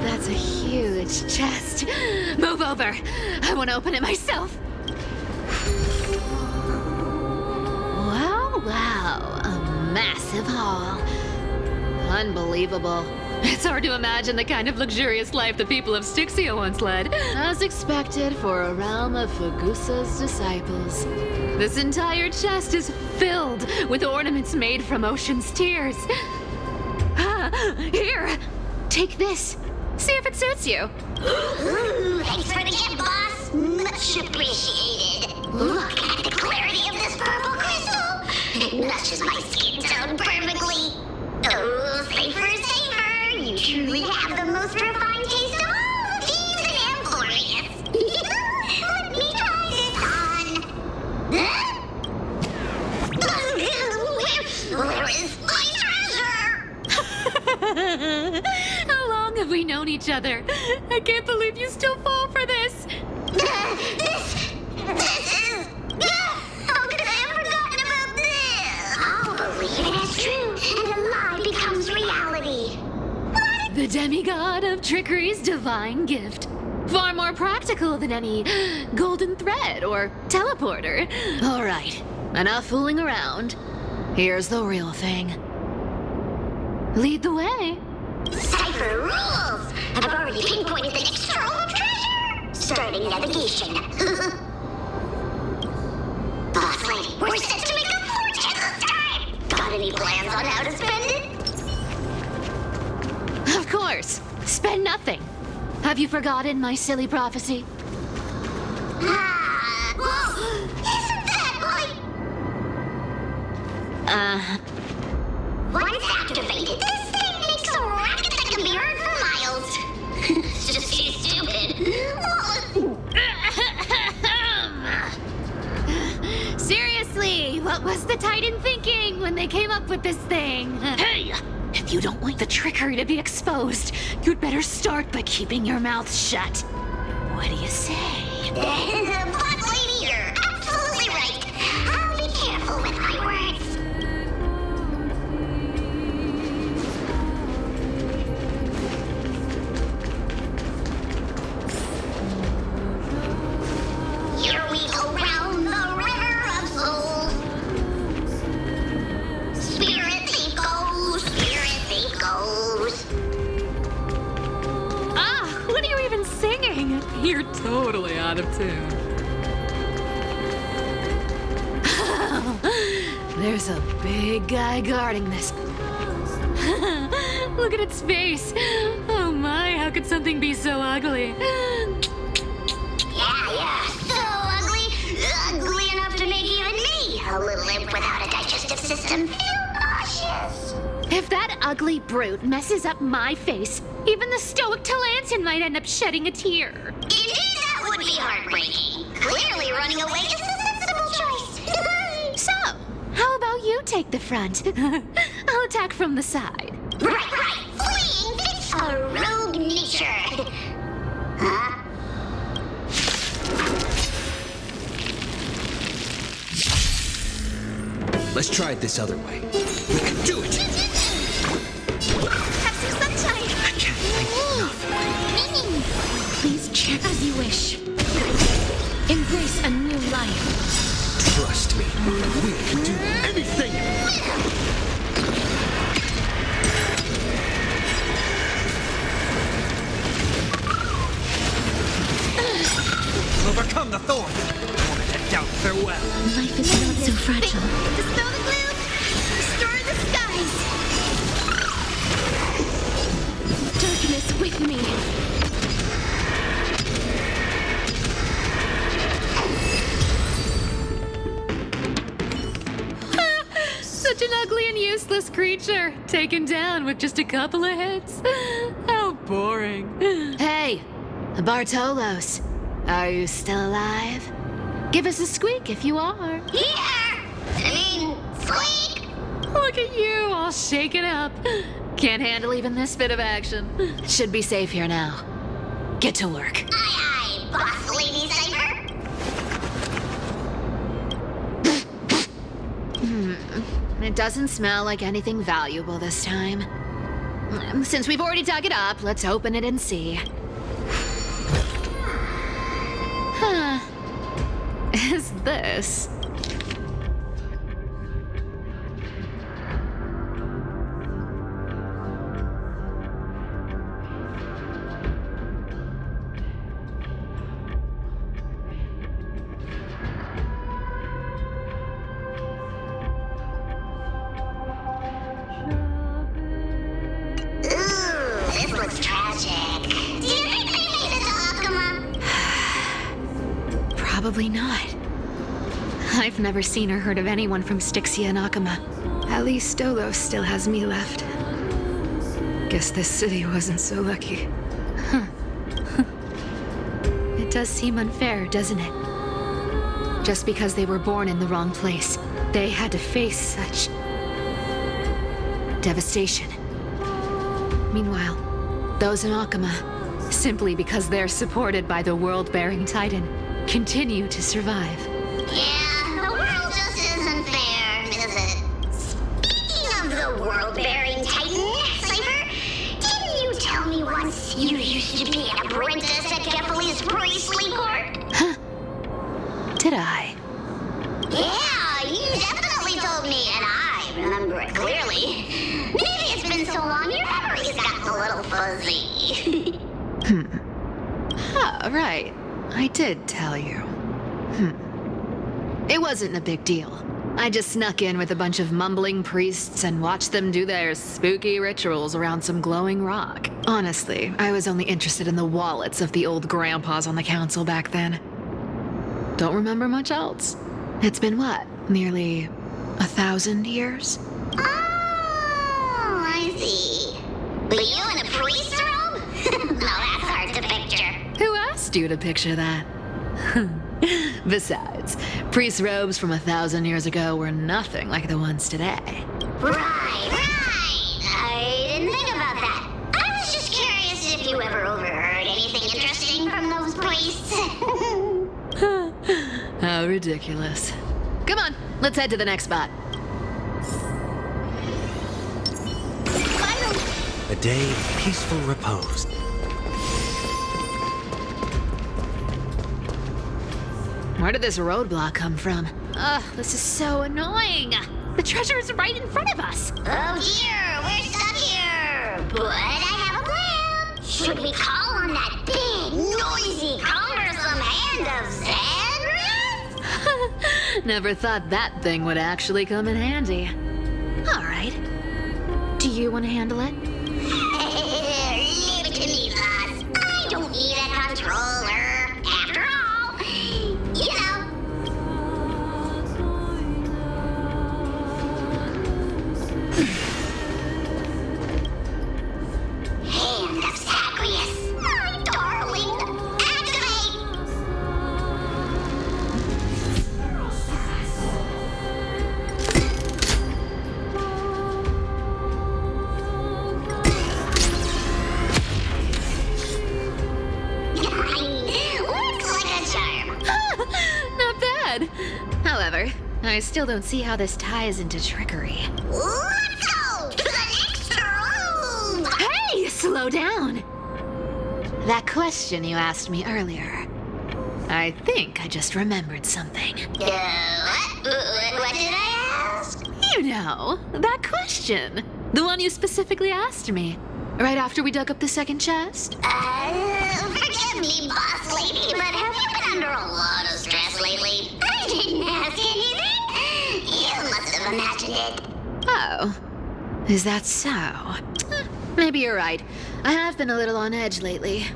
That's a huge chest. Move over. I want to open it myself. Wow. Massive haul. Unbelievable. It's hard to imagine the kind of luxurious life the people of Styxia once led. As expected for a realm of Fagusa's disciples. This entire chest is filled with ornaments made from ocean's tears. Here, take this. See if it suits you. Ooh, thanks for the gift, boss. Much appreciated. Look at the clarity of this purple crystal. It matches my skin tone perfectly. Oh, safer. You truly have the most refined taste of all thieves and employees. Let me try this on. Where is my treasure? How long have we known each other? I can't believe you still fall for this. This is... How could I have forgotten about this? I'll believe it as true, and a lie becomes reality. The demigod of trickery's divine gift. Far more practical than any golden thread or teleporter. All right, enough fooling around. Here's the real thing. Lead the way. Cypher rules! I've already pinpointed the next trove of treasure! Starting navigation. Boss lady, we're set to make a fortune this time! Got any plans on how to spend it? Of course. Spend nothing. Have you forgotten my silly prophecy? Whoa! Isn't that like... Once activated, this thing makes a racket that can be heard for miles. It's just too stupid. Seriously, what was the Titan thinking when they came up with this thing? Hey! If you don't want the trickery to be exposed, you'd better start by keeping your mouth shut. What do you say? Boss lady, you're absolutely right. I'll be careful with my words. Here we go round the river of souls. Spirit thief goes, spirit thief goes. Ah, what are you even singing? You're totally out of tune. There's a big guy guarding this. Look at its face. Oh my, how could something be so ugly? Yeah, so ugly. Ugly enough to make even me, a little imp without a digestive system, feel nauseous. If that ugly brute messes up my face, even the stoic Talantin might end up shedding a tear. Indeed, that would be heartbreaking. Clearly, running away is the sensible choice. So, how about you take the front? I'll attack from the side. Right. Fleeing fits a rogue nature. Huh? Let's try it this other way. We can do it! Have some sunshine. I can't thank you enough. Please check as you wish. Embrace a new life. Trust me, we can do anything! Overcome the thorn! Or to doubt farewell! Life is not so fragile. Dispel the gloom. Restore the skies. Darkness with me. Such an ugly and useless creature, taken down with just a couple of hits. How boring. Hey, Bartolos, are you still alive? Give us a squeak if you are. Squeak. Look at you, all shaken up. Can't handle even this bit of action. Should be safe here now. Get to work. Aye, boss lady Cypher. It doesn't smell like anything valuable this time. Since we've already dug it up, let's open it and see. Huh. Is this? This looks tragic. Do you think they made it to Akuma? Probably not. I've never seen or heard of anyone from Styxia and Akuma. At least Stolos still has me left. Guess this city wasn't so lucky. Huh. It does seem unfair, doesn't it? Just because they were born in the wrong place, they had to face such devastation. Meanwhile, those in Akuma, simply because they're supported by the world-bearing Titan, continue to survive. Yeah, the world just isn't fair, is it? Speaking of the world-bearing Titan, Cypher, didn't you tell me once you used to be an apprentice at Kephal's priestly court? Huh? Did I? Yeah, you definitely told me, and I remember it clearly. Maybe it's been so long your memory's gotten a little fuzzy. Ah, right. I did tell you. It wasn't a big deal. I just snuck in with a bunch of mumbling priests and watched them do their spooky rituals around some glowing rock. Honestly, I was only interested in the wallets of the old grandpas on the council back then. Don't remember much else. It's been what? Nearly 1,000 years? Oh, I see. But you in a priest robe? No, that's hard to picture. Who asked you to picture that? Besides, priest robes from 1,000 years ago were nothing like the ones today. Right. I didn't think about that. I was just curious if you ever overheard anything interesting from those priests. How ridiculous. Come on, let's head to the next spot. A day of peaceful repose. Where did this roadblock come from? Ugh, this is so annoying. The treasure is right in front of us. Oh dear, we're stuck here. But I have a plan. Should we call on that big, noisy, cumbersome hand of Never thought that thing would actually come in handy. All right. Do you want to handle it? Leave it to me, boss. I don't need a controller. After all, you know. Hand of Zagreus, my darling. Activate! Looks like a charm. Not bad. However, I still don't see how this ties into trickery. Let's go to the next room. Hey, slow down. That question you asked me earlier. I think I just remembered something. What? What did I ask? You know, that question. The one you specifically asked me. Right after we dug up the second chest. Forgive me, boss lady, but have you been under a lot of stress lately? I didn't ask anything. You must have imagined it. Oh. Is that so? Maybe you're right. I have been a little on edge lately.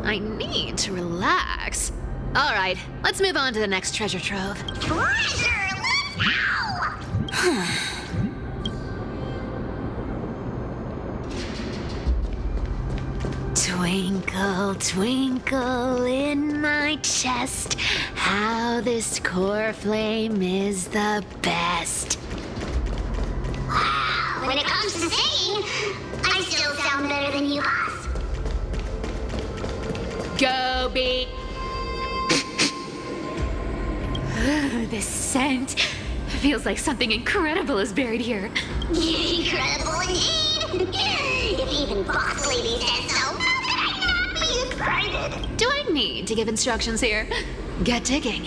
I need to relax. All right, let's move on to the next treasure trove. Treasure, let's go! Twinkle, twinkle in my chest, how this core flame is the best. Wow, when it comes to singing, I still sound better than you, boss. Go, beat. This scent feels like something incredible is buried here. Incredible indeed. If even boss lady said so, how could I not be excited? Do I need to give instructions here? Get digging.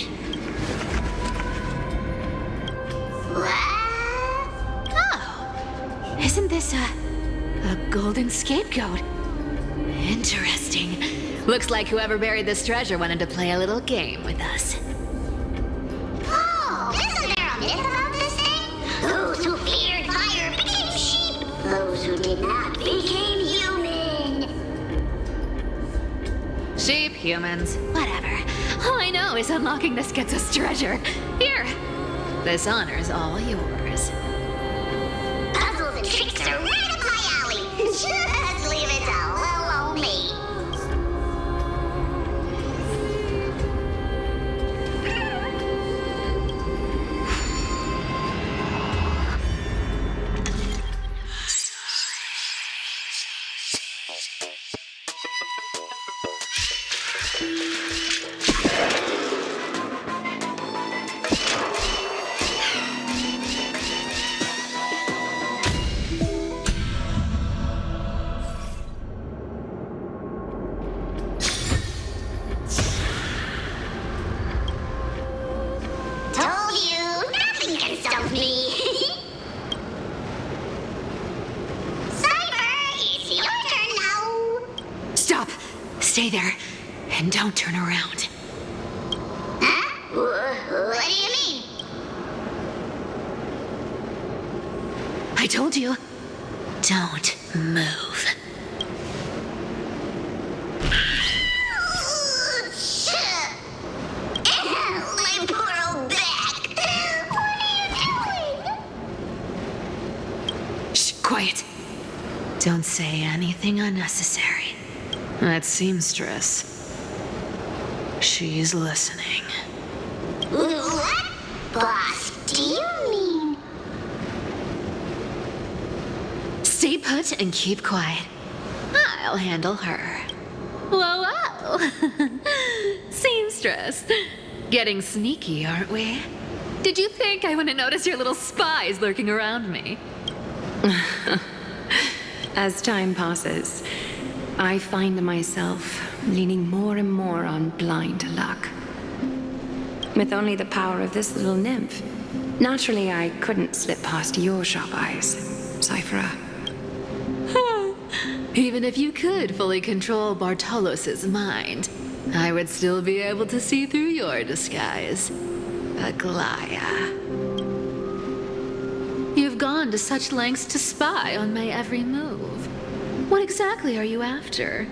What? Oh, isn't this a golden scapegoat? Interesting. Looks like whoever buried this treasure wanted to play a little game with us. Oh, isn't there a myth about this thing? Those who feared fire became sheep. Those who did not became human. Sheep, humans, whatever. All I know is unlocking this gets us treasure. Here, this honor's all yours. Puzzles and tricks are right up my alley. Just leave it to little old me. Told you, nothing can stump me. Cyber, it's your turn now. Stop! Stay there, and don't turn around. Huh? What do you mean? I told you, don't move. My poor old back. What are you doing? Shh, quiet. Don't say anything unnecessary. That seamstress. She's listening. What? Boss, do you mean? Stay put and keep quiet. I'll handle her. Whoa, whoa! Seamstress. Getting sneaky, aren't we? Did you think I wouldn't notice your little spies lurking around me? As time passes, I find myself leaning more and more on blind luck. With only the power of this little nymph, naturally I couldn't slip past your sharp eyes, Cyphera. Even if you could fully control Bartolos's mind, I would still be able to see through your disguise. Aglaya. You've you've gone to such lengths to spy on my every move. What exactly are you after?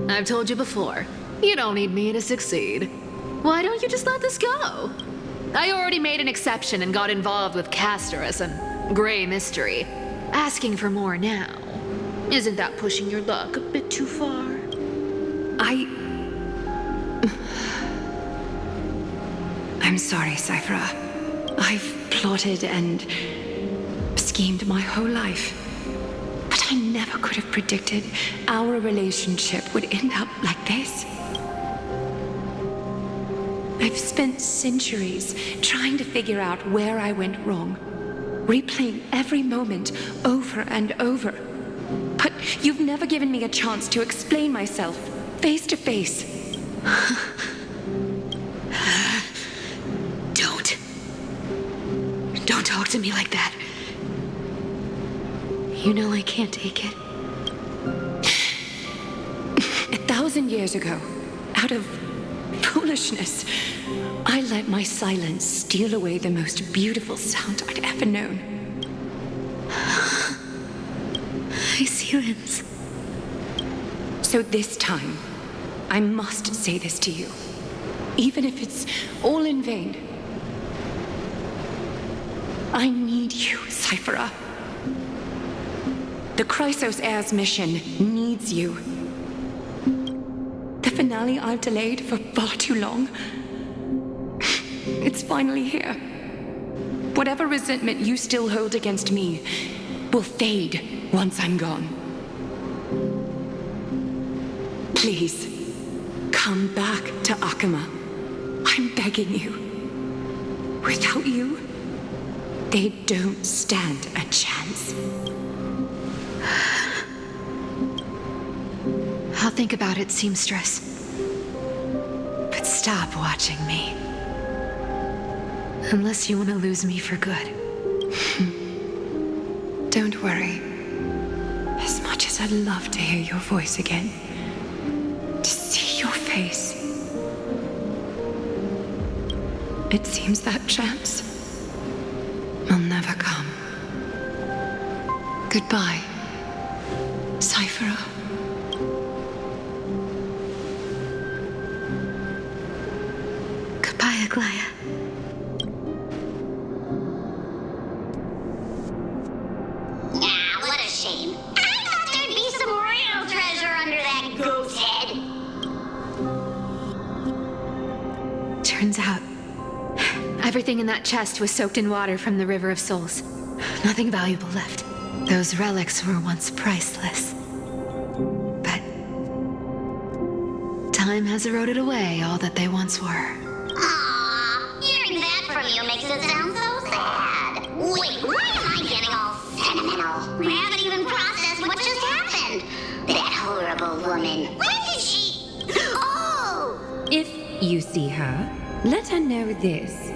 I've told you before, you don't need me to succeed. Why don't you just let this go? I already made an exception and got involved with Castor as a gray mystery. Asking for more now. Isn't that pushing your luck a bit too far? I'm sorry, Cyphera. I've plotted and schemed my whole life. But I never could have predicted our relationship would end up like this. I've spent centuries trying to figure out where I went wrong, replaying every moment over and over. But you've never given me a chance to explain myself face to face. Don't talk to me like that. You know I can't take it. 1,000 years ago, out of foolishness, I let my silence steal away the most beautiful sound I'd ever known. My silence. So this time, I must say this to you, even if it's all in vain. I need you, Cyphera. The Chrysos Heir's mission needs you. The finale I've delayed for far too long. It's finally here. Whatever resentment you still hold against me will fade once I'm gone. Please, come back to Akama. I'm begging you. Without you, they don't stand a chance. I'll think about it, seamstress. But stop watching me. Unless you want to lose me for good. Don't worry. As much as I'd love to hear your voice again, to see your face, it seems that chance will never come. Goodbye, Cyphera. Goodbye, Aglaya. Ah, what a shame. I thought there'd be some real treasure under that goat's head. Turns out, everything in that chest was soaked in water from the River of Souls. Nothing valuable left. Those relics were once priceless. But time has eroded away all that they once were. Aw, hearing that from you makes it sound so sad. Wait, why am I getting all sentimental? I haven't even processed what just happened. That horrible woman. When did she... Oh! If you see her, let her know this.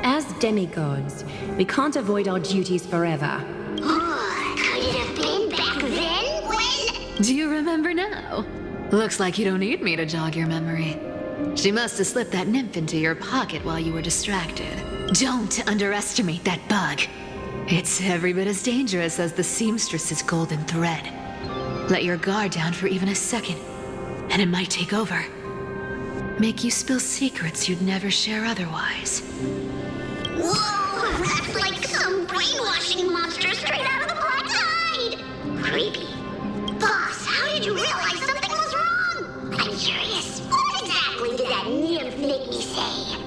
As demigods, we can't avoid our duties forever. Could it have been back then when... Do you remember now? Looks like you don't need me to jog your memory. She must have slipped that nymph into your pocket while you were distracted. Don't underestimate that bug. It's every bit as dangerous as the seamstress's golden thread. Let your guard down for even a second, and it might take over. Make you spill secrets you'd never share otherwise. Whoa, that's like some brainwashing monster straight out of the Black Tide. Creepy. Boss, how did you realize something was wrong? I'm curious. What exactly did that nymph make me say?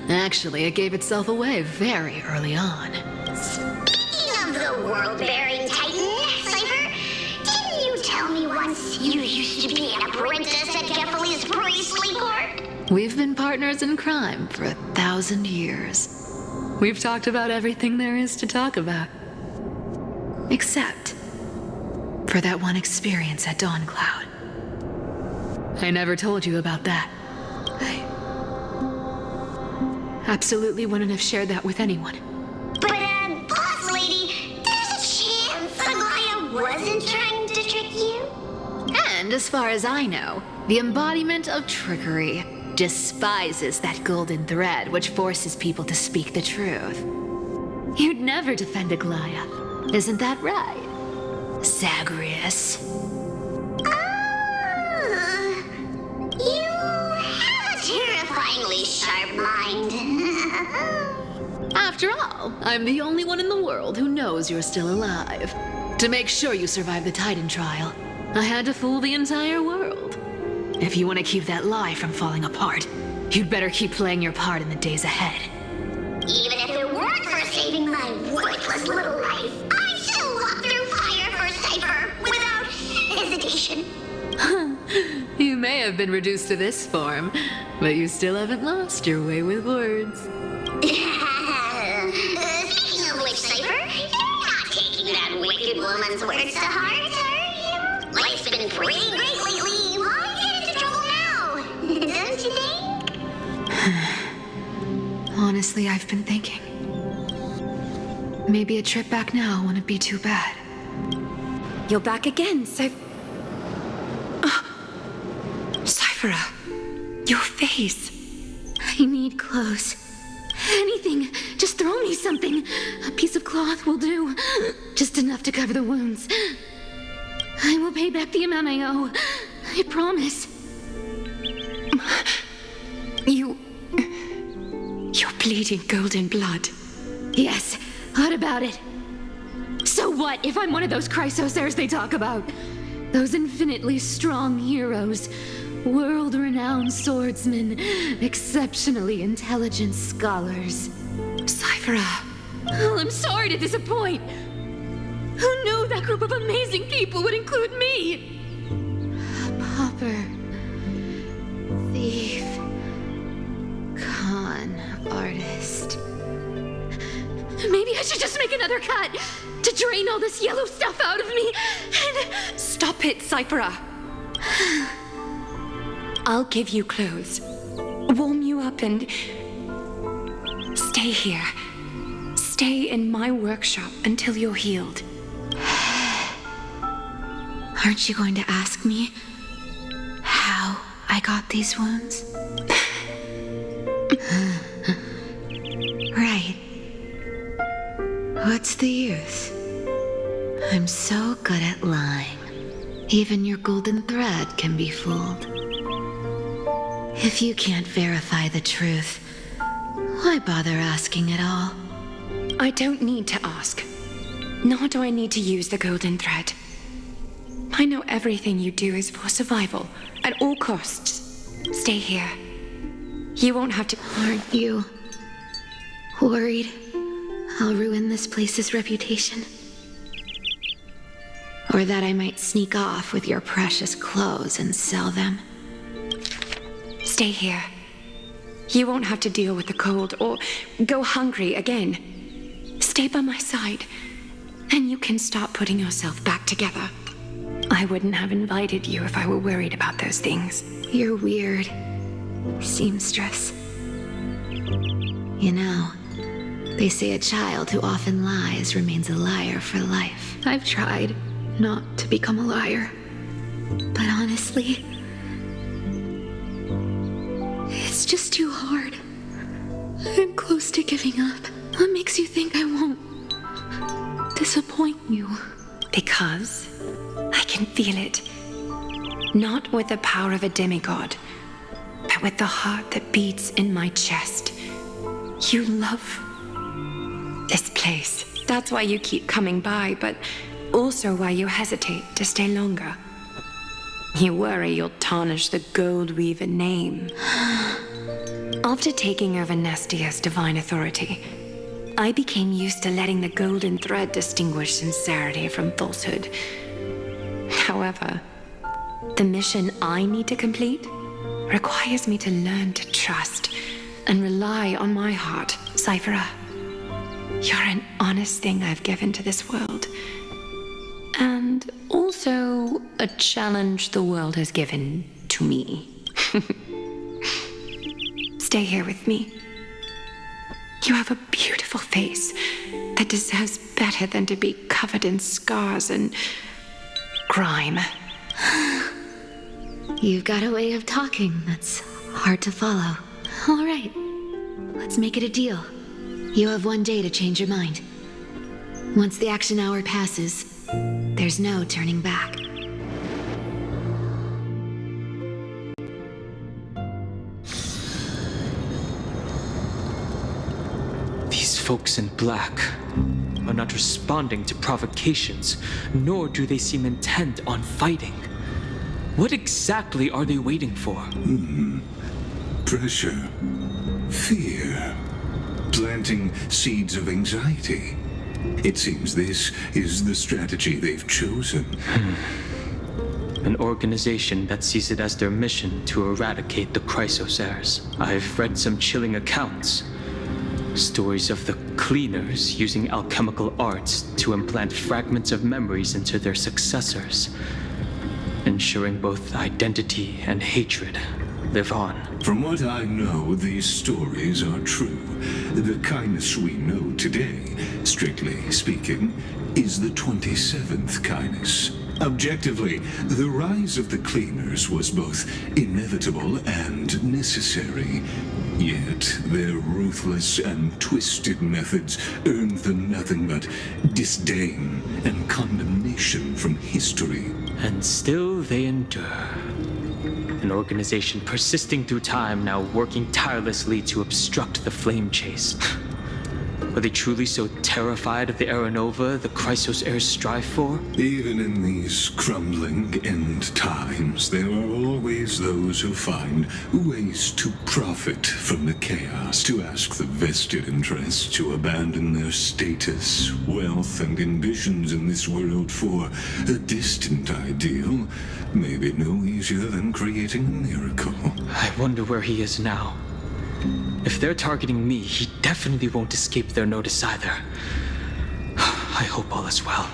Actually, it gave itself away very early on. Speaking of the world-bearing titan, Cypher, didn't you tell me once you used to be an apprentice at Kefali's priestly court? We've been partners in crime for 1,000 years. We've talked about everything there is to talk about. Except for that one experience at Dawncloud. I never told you about that. I absolutely wouldn't have shared that with anyone. But, boss lady, there's a chance Aglaya wasn't trying to trick you? And as far as I know, the embodiment of trickery despises that golden thread which forces people to speak the truth. You'd never defend a Goliath. Isn't that right, Zagreus? You have a terrifyingly sharp mind. After all, I'm the only one in the world who knows you're still alive. To make sure you survive the Titan trial, I had to fool the entire world. If you want to keep that lie from falling apart, you'd better keep playing your part in the days ahead. Even if it weren't for saving my worthless little life, I'd still walk through fire for Cypher without hesitation. You may have been reduced to this form, but you still haven't lost your way with words. Speaking of which, Cypher, you're not taking that wicked woman's words to heart, are you? Life's been pretty great lately. Why get into trouble now? Don't you think? Honestly, I've been thinking. Maybe a trip back now wouldn't be too bad. You're back again, Cyphera, your face. I need clothes. Anything. Just throw me something. A piece of cloth will do. Just enough to cover the wounds. I will pay back the amount I owe. I promise. You're bleeding golden blood. Yes. What about it? So what if I'm one of those Chrysosairs they talk about? Those infinitely strong heroes. World-renowned swordsmen, exceptionally intelligent scholars. Cyphera. Oh, I'm sorry to disappoint. Who knew that group of amazing people would include me? A pauper, thief, con artist. Maybe I should just make another cut to drain all this yellow stuff out of me and... Stop it, Cyphera. I'll give you clothes, warm you up, and stay here. Stay in my workshop until you're healed. Aren't you going to ask me how I got these wounds? Right. What's the use? I'm so good at lying. Even your golden thread can be fooled. If you can't verify the truth, why bother asking at all? I don't need to ask. Nor do I need to use the golden thread. I know everything you do is for survival, at all costs. Stay here. You won't have to... Aren't you worried I'll ruin this place's reputation? Or that I might sneak off with your precious clothes and sell them? Stay here. You won't have to deal with the cold or go hungry again. Stay by my side, and you can start putting yourself back together. I wouldn't have invited you if I were worried about those things. You're weird, seamstress. You know, they say a child who often lies remains a liar for life. I've tried not to become a liar, but honestly, it's just too hard. I'm close to giving up. What makes you think I won't disappoint you? Because I can feel it. Not with the power of a demigod, but with the heart that beats in my chest. You love this place. That's why you keep coming by, but also why you hesitate to stay longer. You worry you'll tarnish the Gold Weaver name. After taking over Nestia's divine authority, I became used to letting the golden thread distinguish sincerity from falsehood. However, the mission I need to complete requires me to learn to trust and rely on my heart. Cyphera, you're an honest thing I've given to this world. And also a challenge the world has given to me. Stay here with me. You have a beautiful face that deserves better than to be covered in scars and grime. You've got a way of talking that's hard to follow. All right, let's make it a deal. You have one day to change your mind. Once the action hour passes, there's no turning back. These folks in black are not responding to provocations, nor do they seem intent on fighting. What exactly are they waiting for? Pressure. Fear. Planting seeds of anxiety. It seems this is the strategy they've chosen. An organization that sees it as their mission to eradicate the Chrysos heirs. I've read some chilling accounts. Stories of the cleaners using alchemical arts to implant fragments of memories into their successors, ensuring both identity and hatred live on. From what I know, these stories are true. The kindness we know today, strictly speaking, is the 27th kindness. Objectively, the rise of the cleaners was both inevitable and necessary. Yet their ruthless and twisted methods earned them nothing but disdain and condemnation from history. And still they endure. An organization persisting through time, now working tirelessly to obstruct the flame chase. Are they truly so terrified of the Aranova the Chrysos heirs strive for? Even in these crumbling end times, there are always those who find ways to profit from the chaos, to ask the vested interests to abandon their status, wealth, and ambitions in this world for a distant ideal. Maybe no easier than creating a miracle. I wonder where he is now. If they're targeting me, he definitely won't escape their notice either. I hope all is well.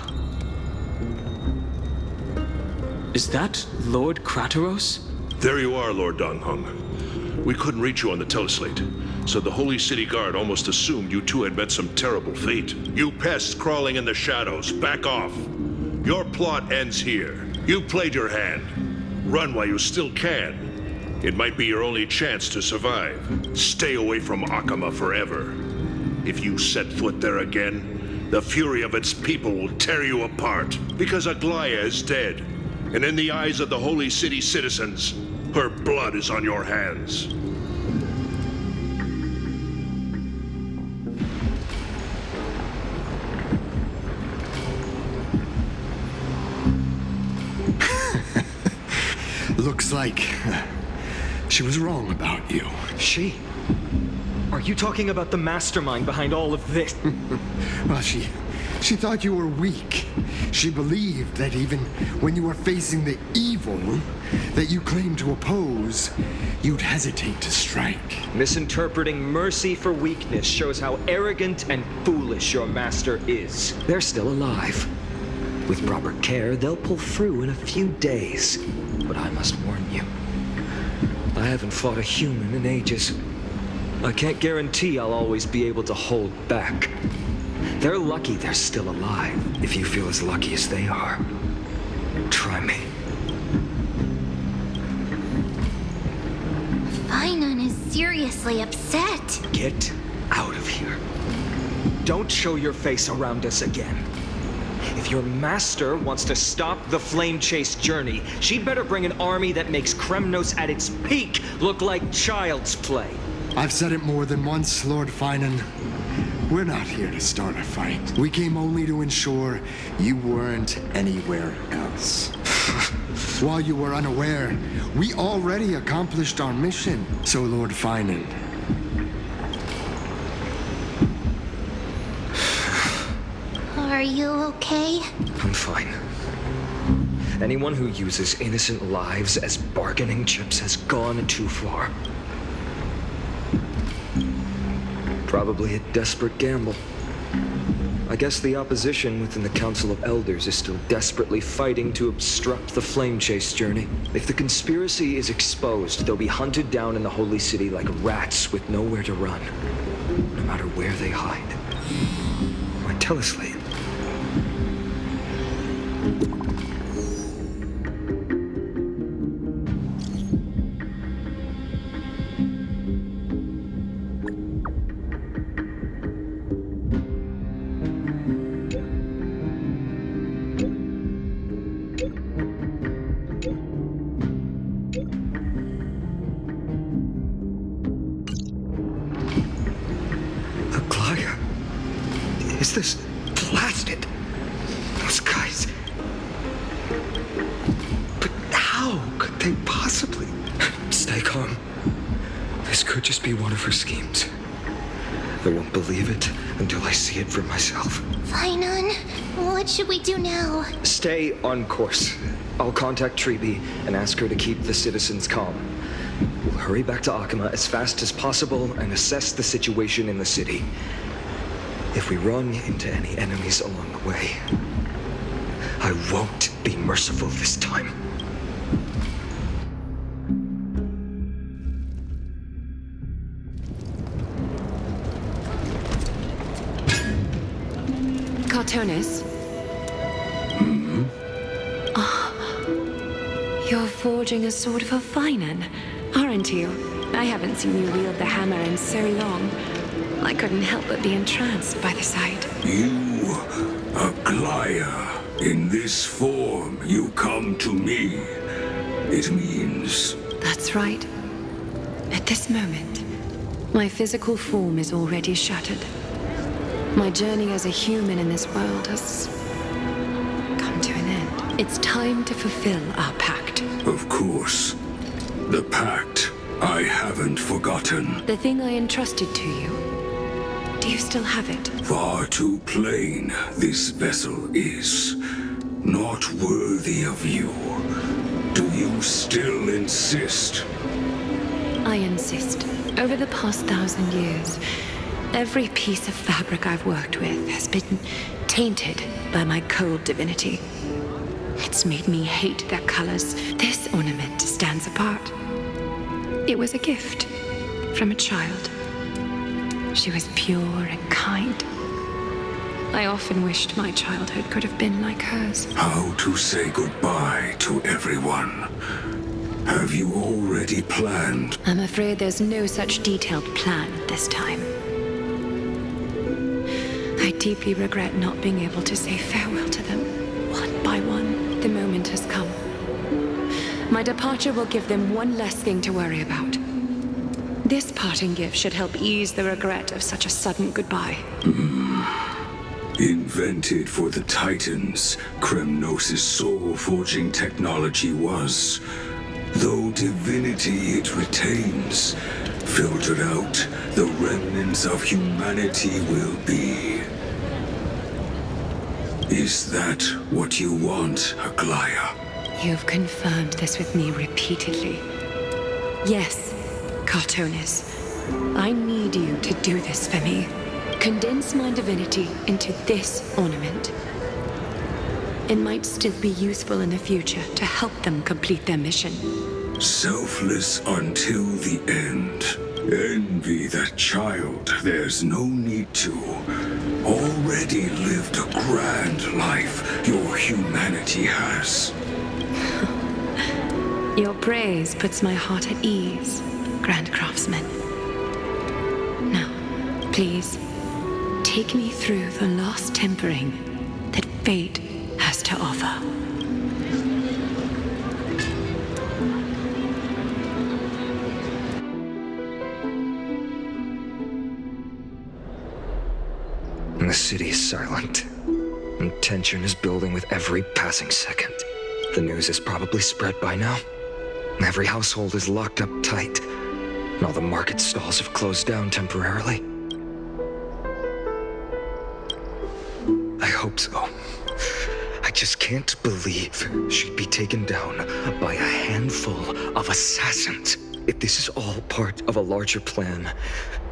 Is that Lord Krateros? There you are, Lord Donghung. We couldn't reach you on the teleslate, so the Holy City Guard almost assumed you two had met some terrible fate. You pests crawling in the shadows, back off. Your plot ends here. You played your hand. Run while you still can. It might be your only chance to survive. Stay away from Akama forever. If you set foot there again, the fury of its people will tear you apart. Because Aglaya is dead, and in the eyes of the Holy City citizens, her blood is on your hands. Looks like she was wrong about you. She? Are you talking about the mastermind behind all of this? Well, she thought you were weak. She believed that even when you were facing the evil that you claimed to oppose, you'd hesitate to strike. Misinterpreting mercy for weakness shows how arrogant and foolish your master is. They're still alive. With proper care, they'll pull through in a few days. But I must warn you, I haven't fought a human in ages. I can't guarantee I'll always be able to hold back. They're lucky they're still alive, if you feel as lucky as they are. Try me. Finon is seriously upset. Get out of here. Don't show your face around us again. If your master wants to stop the flame chase journey, she'd better bring an army that makes Kremnos at its peak look like child's play. I've said it more than once, Lord Finan. We're not here to start a fight. We came only to ensure you weren't anywhere else. While you were unaware, we already accomplished our mission. So, Lord Finan, Are you okay? I'm fine. Anyone who uses innocent lives as bargaining chips has gone too far. Probably a desperate gamble. I guess the opposition within the Council of Elders is still desperately fighting to obstruct the flame chase journey. If the conspiracy is exposed, they'll be hunted down in the Holy City like rats with nowhere to run, no matter where they hide. My teleslate. Is this blasted? Those guys. But how could they possibly? Stay calm. This could just be one of her schemes. I won't believe it until I see it for myself. Finon, what should we do now? Stay on course. I'll contact Treeby and ask her to keep the citizens calm. We'll hurry back to Akama as fast as possible and assess the situation in the city. If we run into any enemies along the way, I won't be merciful this time. Cartonis? You're forging a sword for Finon, aren't you? I haven't seen you wield the hammer in so long. I couldn't help but be entranced by the sight. You, Aglaya, in this form you come to me. It means... That's right. At this moment, my physical form is already shattered. My journey as a human in this world has come to an end. It's time to fulfill our pact. Of course. The pact. I haven't forgotten. The thing I entrusted to you. Do you still have it? Far too plain this vessel is. Not worthy of you. Do you still insist? I insist. Over the past 1,000 years, every piece of fabric I've worked with has been tainted by my cold divinity. It's made me hate their colors. This ornament stands apart. It was a gift from a child. She was pure and kind. I often wished my childhood could have been like hers. How to say goodbye to everyone? Have you already planned? I'm afraid there's no such detailed plan this time. I deeply regret not being able to say farewell to them, one by one. The moment has come. My departure will give them one less thing to worry about. This parting gift should help ease the regret of such a sudden goodbye. Invented for the Titans, Kremnos' soul-forging technology was. Though divinity it retains, filtered out, the remnants of humanity will be. Is that what you want, Aglaya? You've confirmed this with me repeatedly. Yes, Cartonis. I need you to do this for me. Condense my divinity into this ornament. It might still be useful in the future to help them complete their mission. Selfless until the end. Envy that child, there's no need to. Already lived a grand life your humanity has. Your praise puts my heart at ease, Grand Craftsman. Now, please, take me through the last tempering that fate has to offer. The city is silent, and tension is building with every passing second. The news is probably spread by now. Every household is locked up tight, and all the market stalls have closed down temporarily. I hope so. I just can't believe she'd be taken down by a handful of assassins. If this is all part of a larger plan,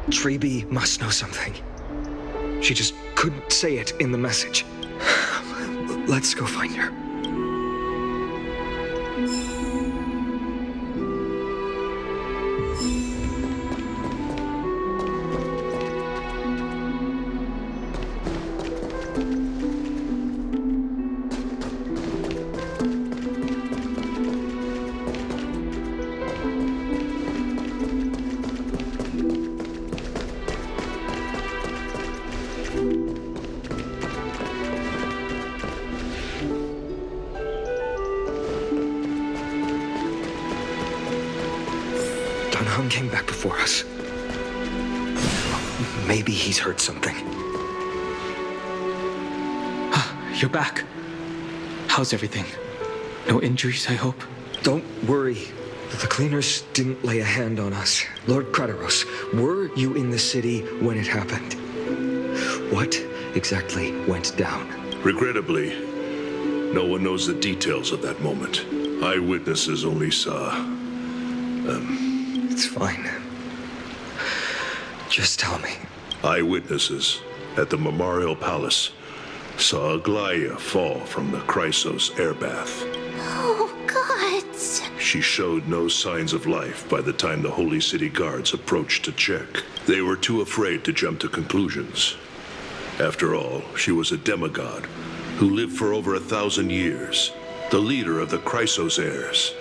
Treeby must know something. She just couldn't say it in the message. Let's go find her. Came back before us. Maybe he's heard something. you're back. How's everything? No injuries, I hope? Don't worry. The cleaners didn't lay a hand on us. Lord Krateros, were you in the city when it happened? What exactly went down? Regrettably, no one knows the details of that moment. Eyewitnesses only saw... It's fine. Just tell me. Eyewitnesses at the Memorial Palace saw Aglaya fall from the Chrysos air bath. Oh, God. She showed no signs of life by the time the Holy City Guards approached to check. They were too afraid to jump to conclusions. After all, she was a demigod who lived for over 1,000 years, the leader of the Chrysos heirs.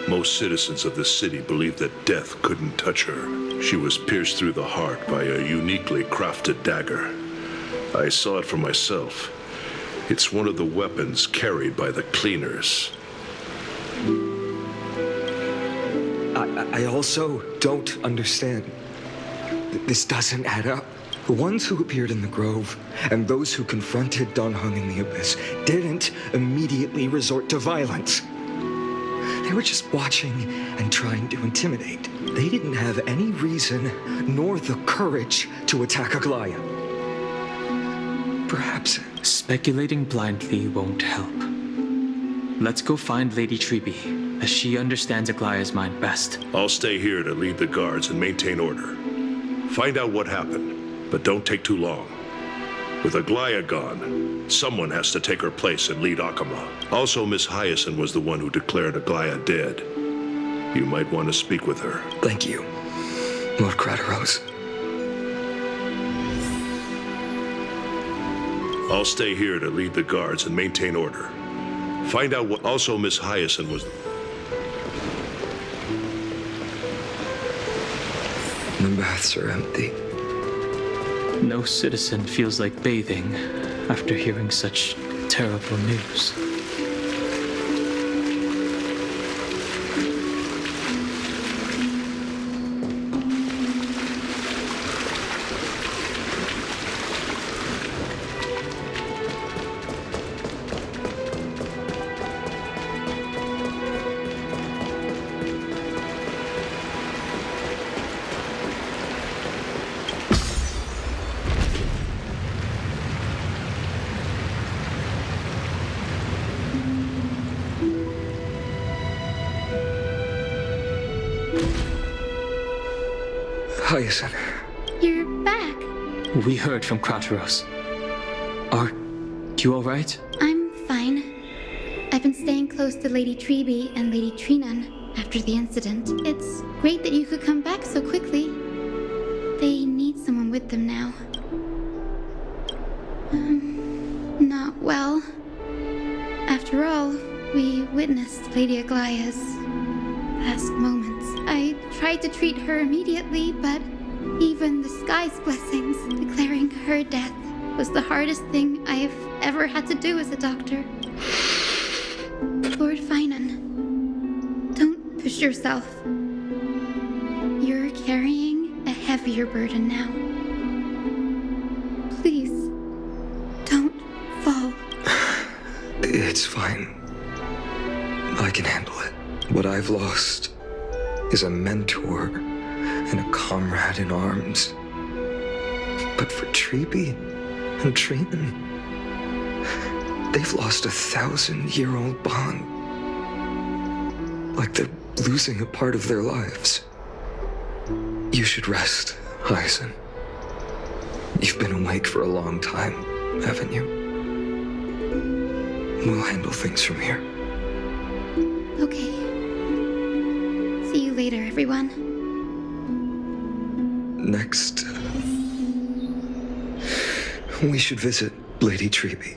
Most citizens of the city believed that death couldn't touch her. She was pierced through the heart by a uniquely crafted dagger. I saw it for myself. It's one of the weapons carried by the cleaners. I also don't understand. This doesn't add up. The ones who appeared in the grove and those who confronted Don Hung in the abyss didn't immediately resort to violence. They were just watching and trying to intimidate. They didn't have any reason nor the courage to attack Aglaya. Perhaps... Speculating blindly won't help. Let's go find Lady Treby, as she understands Aglaya's mind best. I'll stay here to lead the guards and maintain order. Find out what happened, but don't take too long. With Aglaya gone, someone has to take her place and lead Akama. Also, Miss Hyacinth was the one who declared Aglaya dead. You might want to speak with her. Thank you, Lord Krateros. I'll stay here to lead the guards and maintain order. Find out what... Also, Miss Hyacinth was... The baths are empty. No citizen feels like bathing after hearing such terrible news. Hyacinth. You're back. We heard from Krateros. Are you all right? I'm fine. I've been staying close to Lady Treby and Lady Trinan after the incident. It's great that you could come back so quickly. They need someone with them now. Not well. After all, we witnessed Lady Aglaya's last moments. I tried to treat her immediately, but even the sky's blessings declaring her death was the hardest thing I've ever had to do as a doctor. Lord Finan, don't push yourself. You're carrying a heavier burden now. Please, don't fall. It's fine. I can handle it. What I've lost is a mentor and a comrade in arms. But for Treby and Trinan, they've lost 1,000-year-old bond. Like they're losing a part of their lives. You should rest, Hyacinth. You've been awake for a long time, haven't you? We'll handle things from here. Okay. See you later, everyone. Next, we should visit Lady Treby.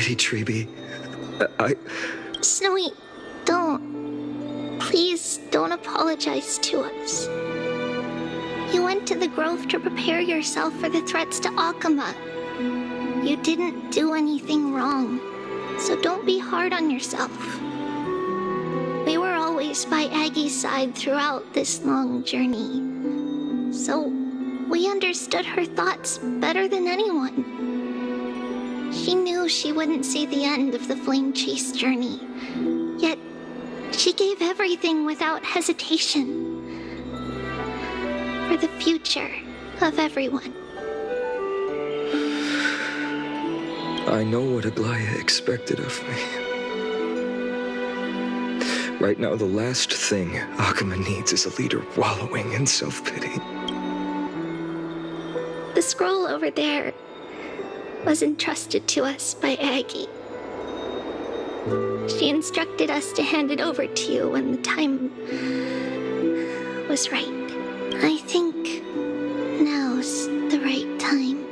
already, Treeby. Snowy, don't. Please don't apologize to us. You went to the Grove to prepare yourself for the threats to Akama. You didn't do anything wrong, so don't be hard on yourself. We were always by Aggie's side throughout this long journey, so we understood her thoughts better than anyone. She knew she wouldn't see the end of the Flame Chase journey, yet she gave everything without hesitation for the future of everyone. I know what Aglaya expected of me. Right now, the last thing Akama needs is a leader wallowing in self-pity. The scroll over there was entrusted to us by Aggie. She instructed us to hand it over to you when the time was right. I think now's the right time.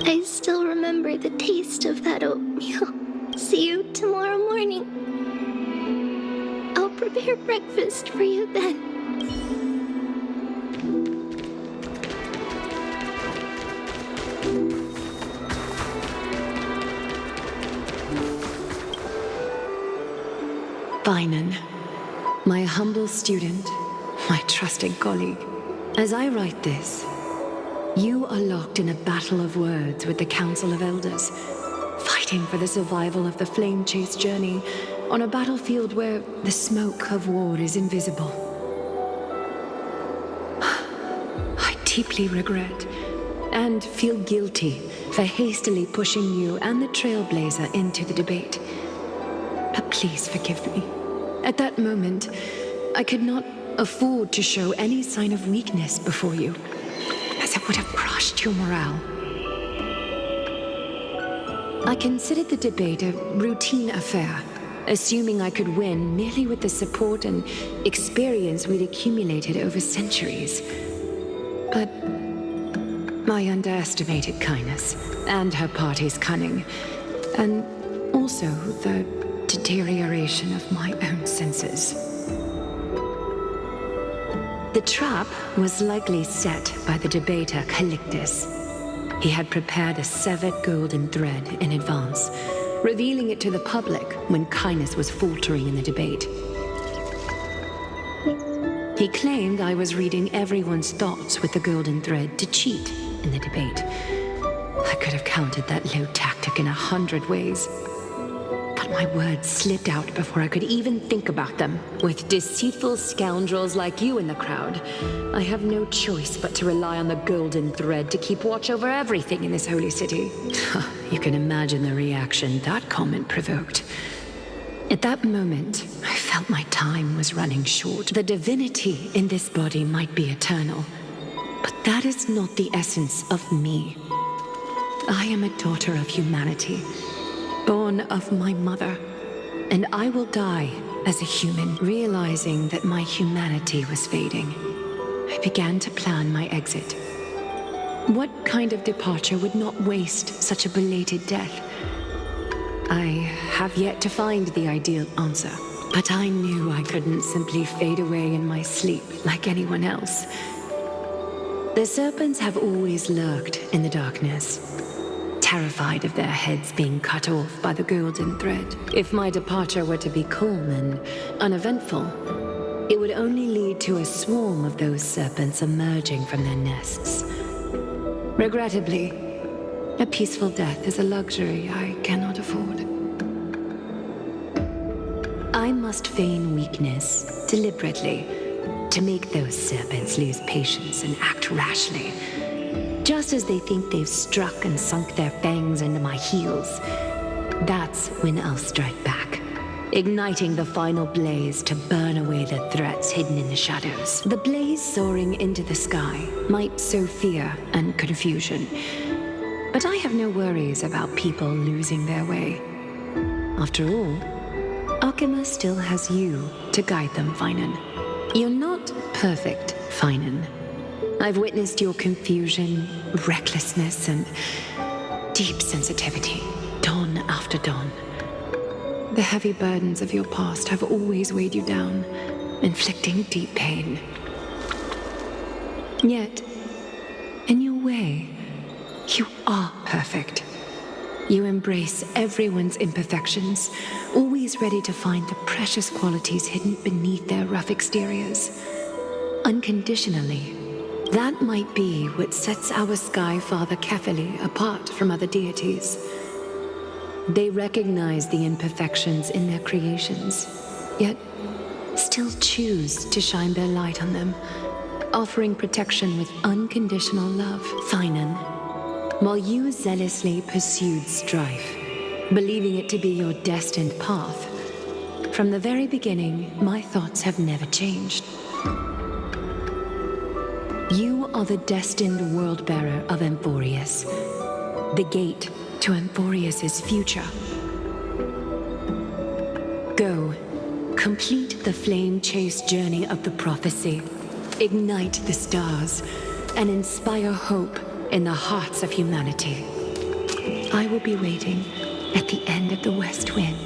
I still remember the taste of that oatmeal. See you tomorrow morning. I'll prepare breakfast for you then. Bainan, my humble student, my trusted colleague. As I write this, you are locked in a battle of words with the Council of Elders, fighting for the survival of the Flame Chase journey on a battlefield where the smoke of war is invisible. I deeply regret and feel guilty for hastily pushing you and the Trailblazer into the debate. But please forgive me. At that moment, I could not afford to show any sign of weakness before you, as it would have crushed your morale. I considered the debate a routine affair, assuming I could win merely with the support and experience we'd accumulated over centuries. But I underestimated Kindness and her party's cunning, and also the deterioration of my own senses. The trap was likely set by the debater Calictus. He had prepared a severed golden thread in advance, revealing it to the public when Kindness was faltering in the debate. He claimed I was reading everyone's thoughts with the golden thread to cheat in the debate. I could have countered that low tactic in 100 ways. But my words slipped out before I could even think about them. With deceitful scoundrels like you in the crowd, I have no choice but to rely on the golden thread to keep watch over everything in this holy city. You can imagine the reaction that comment provoked. At that moment, I felt my time was running short. The divinity in this body might be eternal, but that is not the essence of me. I am a daughter of humanity, born of my mother, and I will die as a human. Realizing that my humanity was fading, I began to plan my exit. What kind of departure would not waste such a belated death? I have yet to find the ideal answer, But I knew I couldn't simply fade away in my sleep like anyone else. The serpents have always lurked in the darkness, terrified of their heads being cut off by the golden thread. If my departure were to be calm and uneventful, it would only lead to a swarm of those serpents emerging from their nests. Regrettably, a peaceful death is a luxury I cannot afford. I must feign weakness deliberately to make those serpents lose patience and act rashly. Just as they think they've struck and sunk their fangs into my heels, that's when I'll strike back, igniting the final blaze to burn away the threats hidden in the shadows. The blaze soaring into the sky might sow fear and confusion, but I have no worries about people losing their way. After all, Arkema still has you to guide them, Finan. You're not perfect, Finan. I've witnessed your confusion, recklessness, and deep sensitivity, dawn after dawn. The heavy burdens of your past have always weighed you down, inflicting deep pain. Yet, in your way, you are perfect. You embrace everyone's imperfections, always ready to find the precious qualities hidden beneath their rough exteriors. Unconditionally. That might be what sets our Sky Father Kefili apart from other deities. They recognize the imperfections in their creations, yet still choose to shine their light on them, offering protection with unconditional love. Finan, while you zealously pursued strife, believing it to be your destined path, from the very beginning, my thoughts have never changed. You are the destined world-bearer of Amphorius, the gate to Amphorius' future. Go, complete the flame-chased journey of the prophecy, ignite the stars, and inspire hope in the hearts of humanity. I will be waiting at the end of the West Wind,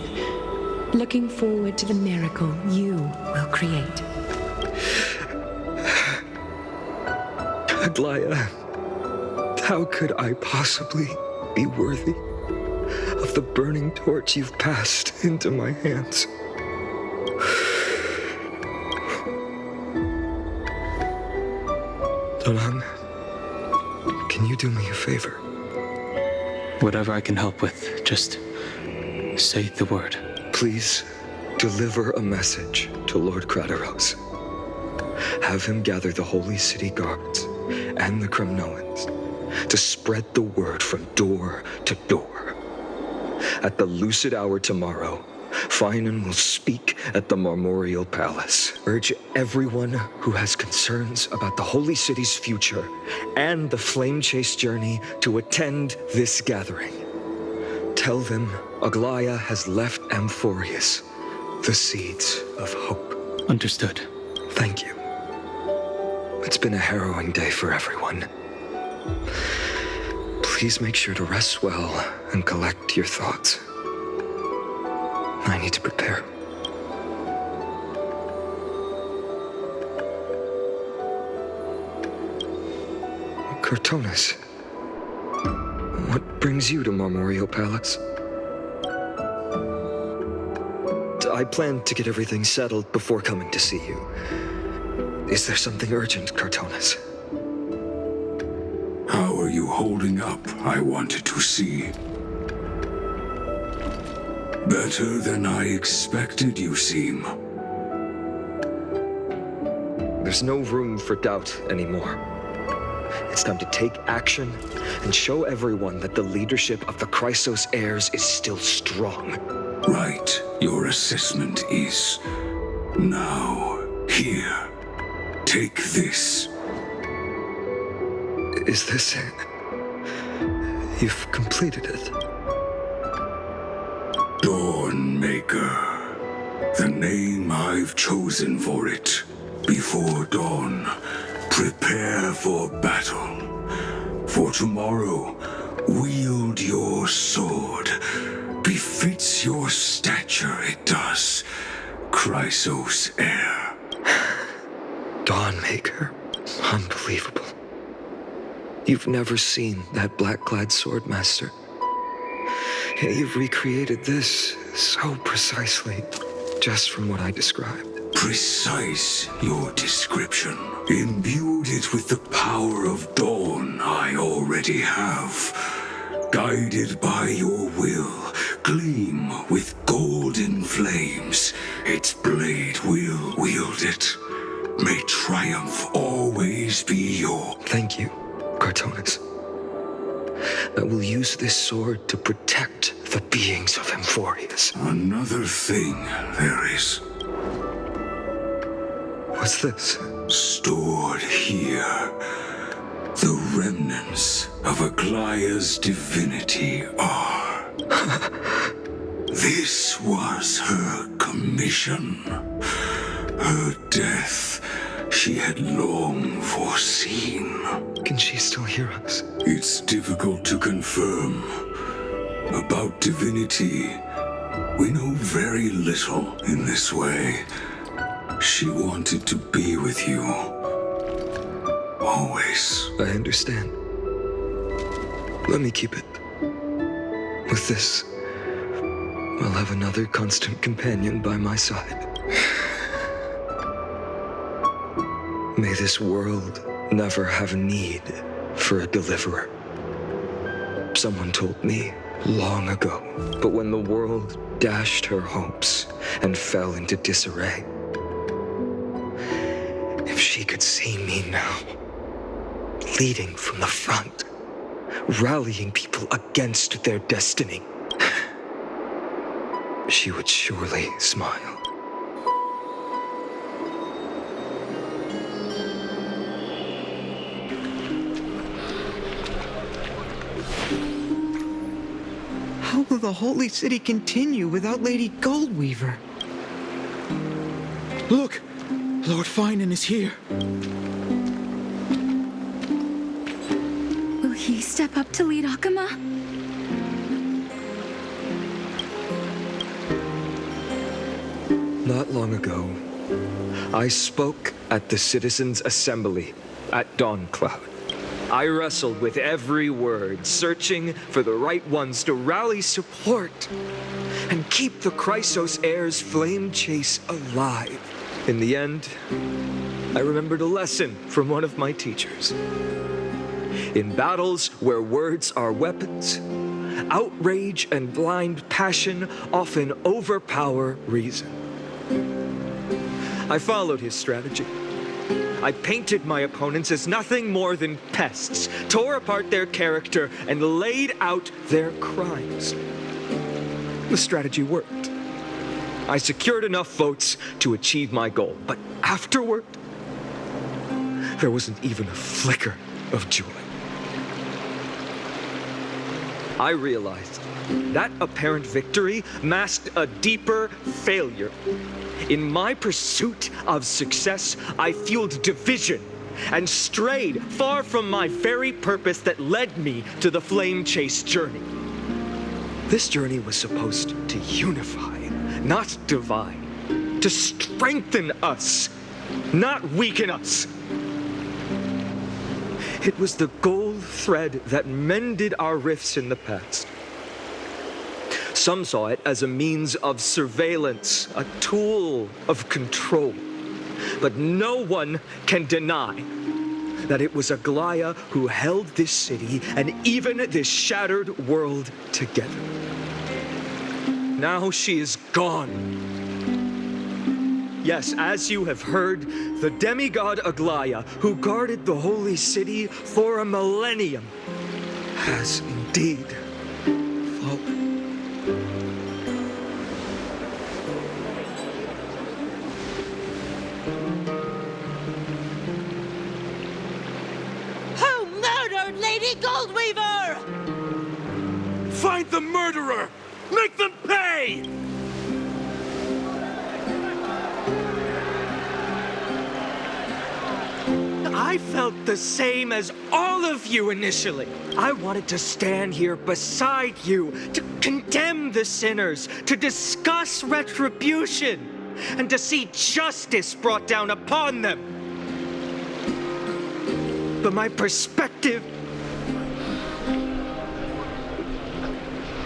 looking forward to the miracle you will create. Aglaya, how could I possibly be worthy of the burning torch you've passed into my hands? Donang, can you do me a favor? Whatever I can help with, just say the word. Please deliver a message to Lord Krateros. Have him gather the Holy City guards and the Kremnoans to spread the word from door to door. At the lucid hour tomorrow, Finan will speak at the Marmorial Palace. Urge everyone who has concerns about the Holy City's future and the Flame Chase journey to attend this gathering. Tell them Aglaya has left Amphorius the seeds of hope. Understood. Thank you. It's been a harrowing day for everyone. Please make sure to rest well and collect your thoughts. I need to prepare. Cortonis, what brings you to Marmorial Palace? I planned to get everything settled before coming to see you. Is there something urgent, Cortonis? How are you holding up, I wanted to see. Better than I expected, you seem. There's no room for doubt anymore. It's time to take action and show everyone that the leadership of the Chrysos heirs is still strong. Right, your assessment is. Now, here. Take this. Is this it? You've completed it. Dawnmaker. The name I've chosen for it. Before dawn, prepare for battle. For tomorrow, wield your sword. Befits your stature, it does. Chrysos heir. Dawnmaker. Unbelievable. You've never seen that black-clad swordmaster. Yet you've recreated this so precisely, just from what I described. Precise, your description. Imbued it with the power of dawn I already have. Guided by your will, gleam with golden flames. Its blade will wield it. May triumph always be yours. Thank you, Cartonis. I will use this sword to protect the beings of Amphorius. Another thing there is. What's this? Stored here. The remnants of Aglaya's divinity are. This was her commission. Her death she had long foreseen. Can she still hear us? It's difficult to confirm. About divinity, we know very little in this way. She wanted to be with you. Always. I understand. Let me keep it. With this, I'll have another constant companion by my side. May this world never have need for a deliverer. Someone told me long ago, but when the world dashed her hopes and fell into disarray, if she could see me now, leading from the front, rallying people against their destiny, she would surely smile. How will the Holy City continue without Lady Goldweaver? Look! Lord Finan is here. Will he step up to lead Akama? Not long ago, I spoke at the Citizens' Assembly at Dawncloud. I wrestled with every word, searching for the right ones to rally support and keep the Chrysos heir's flame chase alive. In the end, I remembered a lesson from one of my teachers. In battles where words are weapons, outrage and blind passion often overpower reason. I followed his strategy. I painted my opponents as nothing more than pests, tore apart their character, and laid out their crimes. The strategy worked. I secured enough votes to achieve my goal, but afterward, there wasn't even a flicker of joy. I realized that apparent victory masked a deeper failure. In my pursuit of success, I fueled division and strayed far from my very purpose that led me to the flame chase journey. This journey was supposed to unify, not divide, to strengthen us, not weaken us. It was the gold thread that mended our rifts in the past. Some saw it as a means of surveillance, a tool of control. But no one can deny that it was Aglaya who held this city and even this shattered world together. Now she is gone. Yes, as you have heard, the demigod Aglaya, who guarded the holy city for a millennium, has indeed fallen. Who murdered Lady Goldweaver? Find the murderer! Make them pay! I felt the same as all of you initially. I wanted to stand here beside you, to condemn the sinners, to discuss retribution. and to see justice brought down upon them. But my perspective...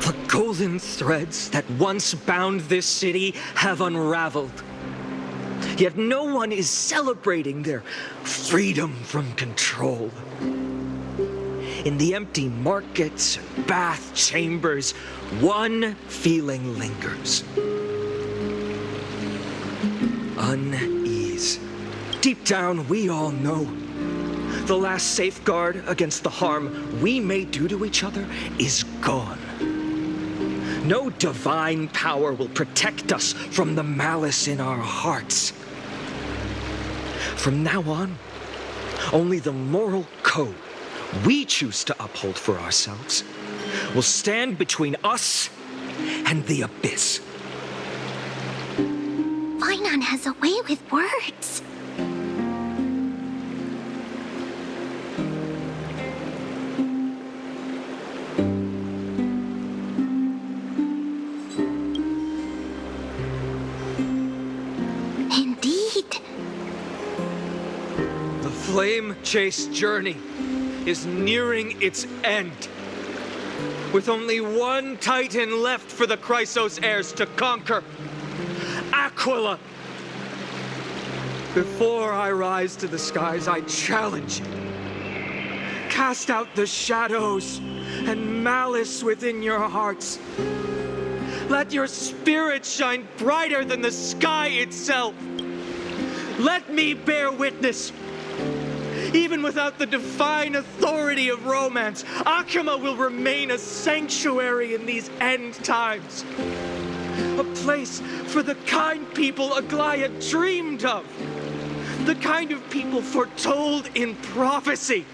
The golden threads that once bound this city have unraveled. Yet no one is celebrating their freedom from control. In the empty markets and bath chambers, one feeling lingers. Unease. Deep down, we all know the last safeguard against the harm we may do to each other is gone. No divine power will protect us from the malice in our hearts. From now on, only the moral code we choose to uphold for ourselves will stand between us and the abyss. Finon has a way with words. Indeed. The flame chase journey is nearing its end. With only one Titan left for the Chrysos heirs to conquer. Aquila! Before I rise to the skies, I challenge you. Cast out the shadows and malice within your hearts. Let your spirit shine brighter than the sky itself. Let me bear witness. Even without the divine authority of romance, Akima will remain a sanctuary in these end times. A place for the kind people Aglaya dreamed of. The kind of people foretold in prophecy.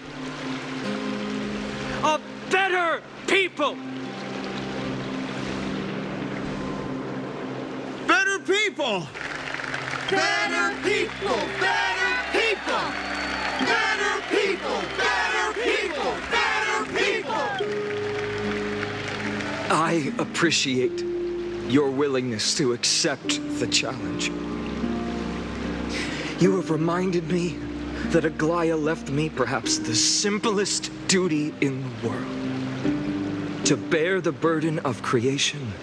A better people! Better people! Better people! Better people! Better people! Better people! Better people! I appreciate your willingness to accept the challenge. You have reminded me that Aglaya left me perhaps the simplest duty in the world. To bear the burden of creation,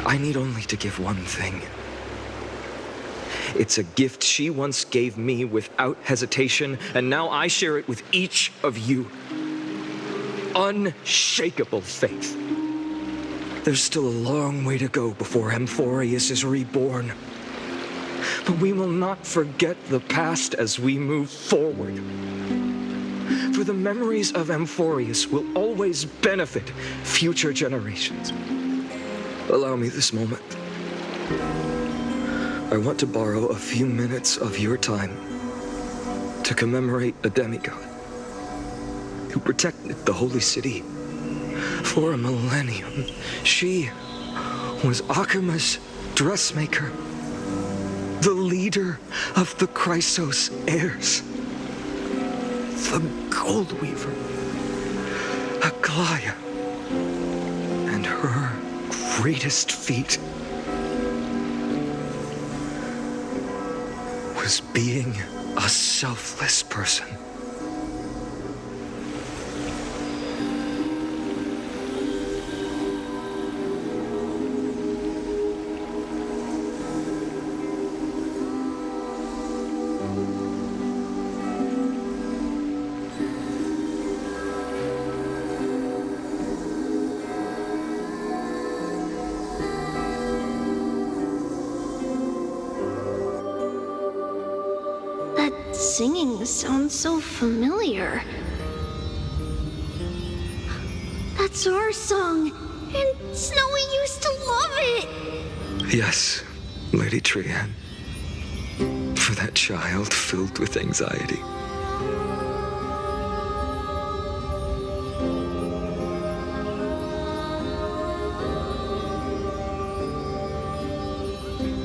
I need only to give one thing. It's a gift she once gave me without hesitation, and now I share it with each of you. Unshakable faith. There's still a long way to go before Amphorius is reborn. But we will not forget the past as we move forward. For the memories of Amphorius will always benefit future generations. Allow me this moment. I want to borrow a few minutes of your time to commemorate a demigod who protected the holy city for a millennium. She was Akima's dressmaker, the leader of the Chrysos heirs, the Gold Weaver, Aglaya, and her greatest feat was being a selfless person. Singing sounds so familiar. That's our song, and Snowy used to love it! Yes, Lady Trian. For that child filled with anxiety.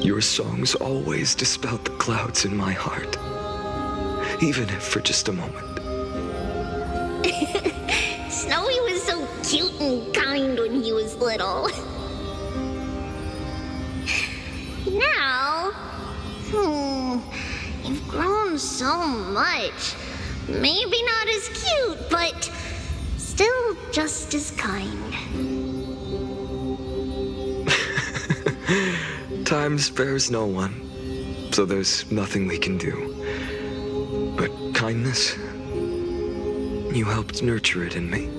Your songs always dispelled the clouds in my heart. Even if for just a moment. Snowy was so cute and kind when he was little. Now, him so much. Maybe not as cute, but still just as kind. Time spares no one, so there's nothing we can do. But kindness, you helped nurture it in me.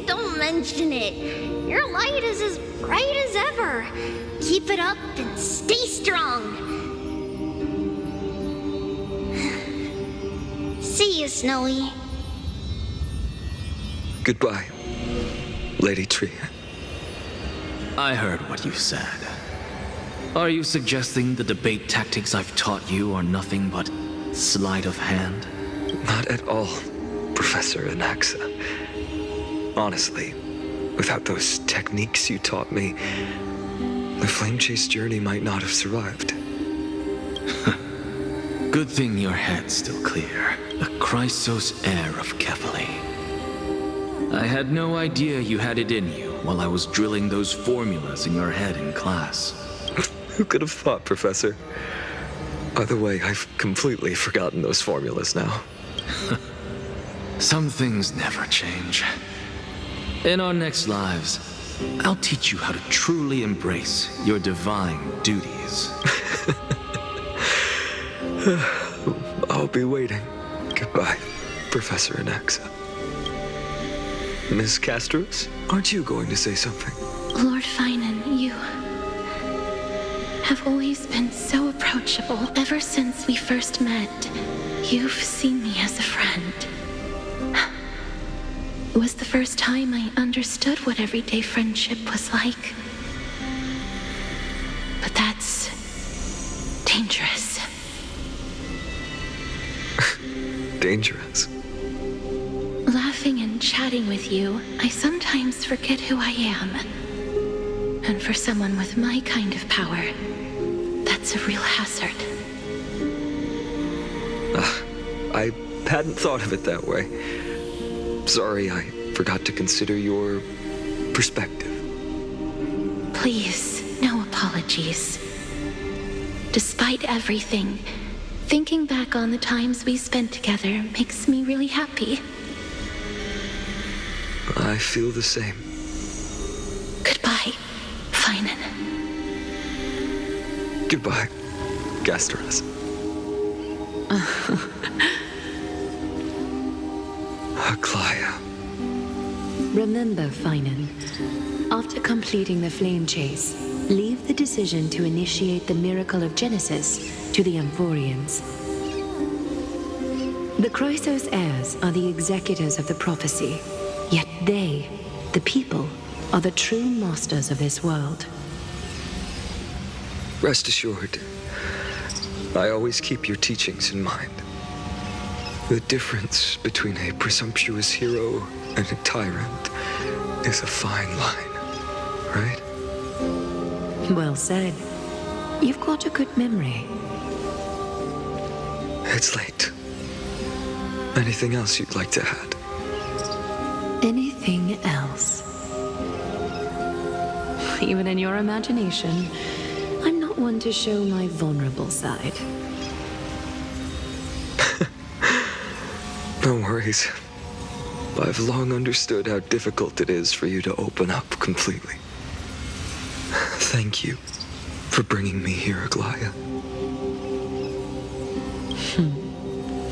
Don't mention it. Your light is as bright as ever. Keep it up and stay strong. See you, Snowy. Goodbye, Lady Tree. I heard what you said. Are you suggesting the debate tactics I've taught you are nothing but sleight of hand? Not at all, Professor Anaxa. Honestly, without those techniques you taught me, the Flame Chase journey might not have survived. Good thing your head's still clear. The Chrysos heir of Kefali. I had no idea you had it in you while I was drilling those formulas in your head in class. Who could have thought, Professor? By the way, I've completely forgotten those formulas now. Some things never change. In our next lives, I'll teach you how to truly embrace your divine duties. I'll be waiting. Goodbye, Professor Anaxa. Miss Castros, aren't you going to say something? Lord Finan, you have always been so approachable. Ever since we first met, you've seen me as a friend. It was the first time I understood what everyday friendship was like. But that's dangerous. Dangerous? Laughing and chatting with you, I sometimes forget who I am. And for someone with my kind of power, that's a real hazard. I hadn't thought of it that way. Sorry, I forgot to consider your perspective. Please, no apologies. Despite everything, thinking back on the times we spent together makes me really happy. I feel the same. Goodbye, Finan. Goodbye, Gasteras. Aglaya. Remember, Finan, after completing the flame chase, leave the decision to initiate the miracle of Genesis to the Amphorians. The Chrysos heirs are the executors of the prophecy, yet they, the people, are the true masters of this world. Rest assured, I always keep your teachings in mind. The difference between a presumptuous hero and a tyrant is a fine line, right? Well said. You've got a good memory. It's late. Anything else you'd like to add? Anything else? Even in your imagination, I'm not one to show my vulnerable side. No worries. I've long understood how difficult it is for you to open up completely. Thank you for bringing me here, Aglaya.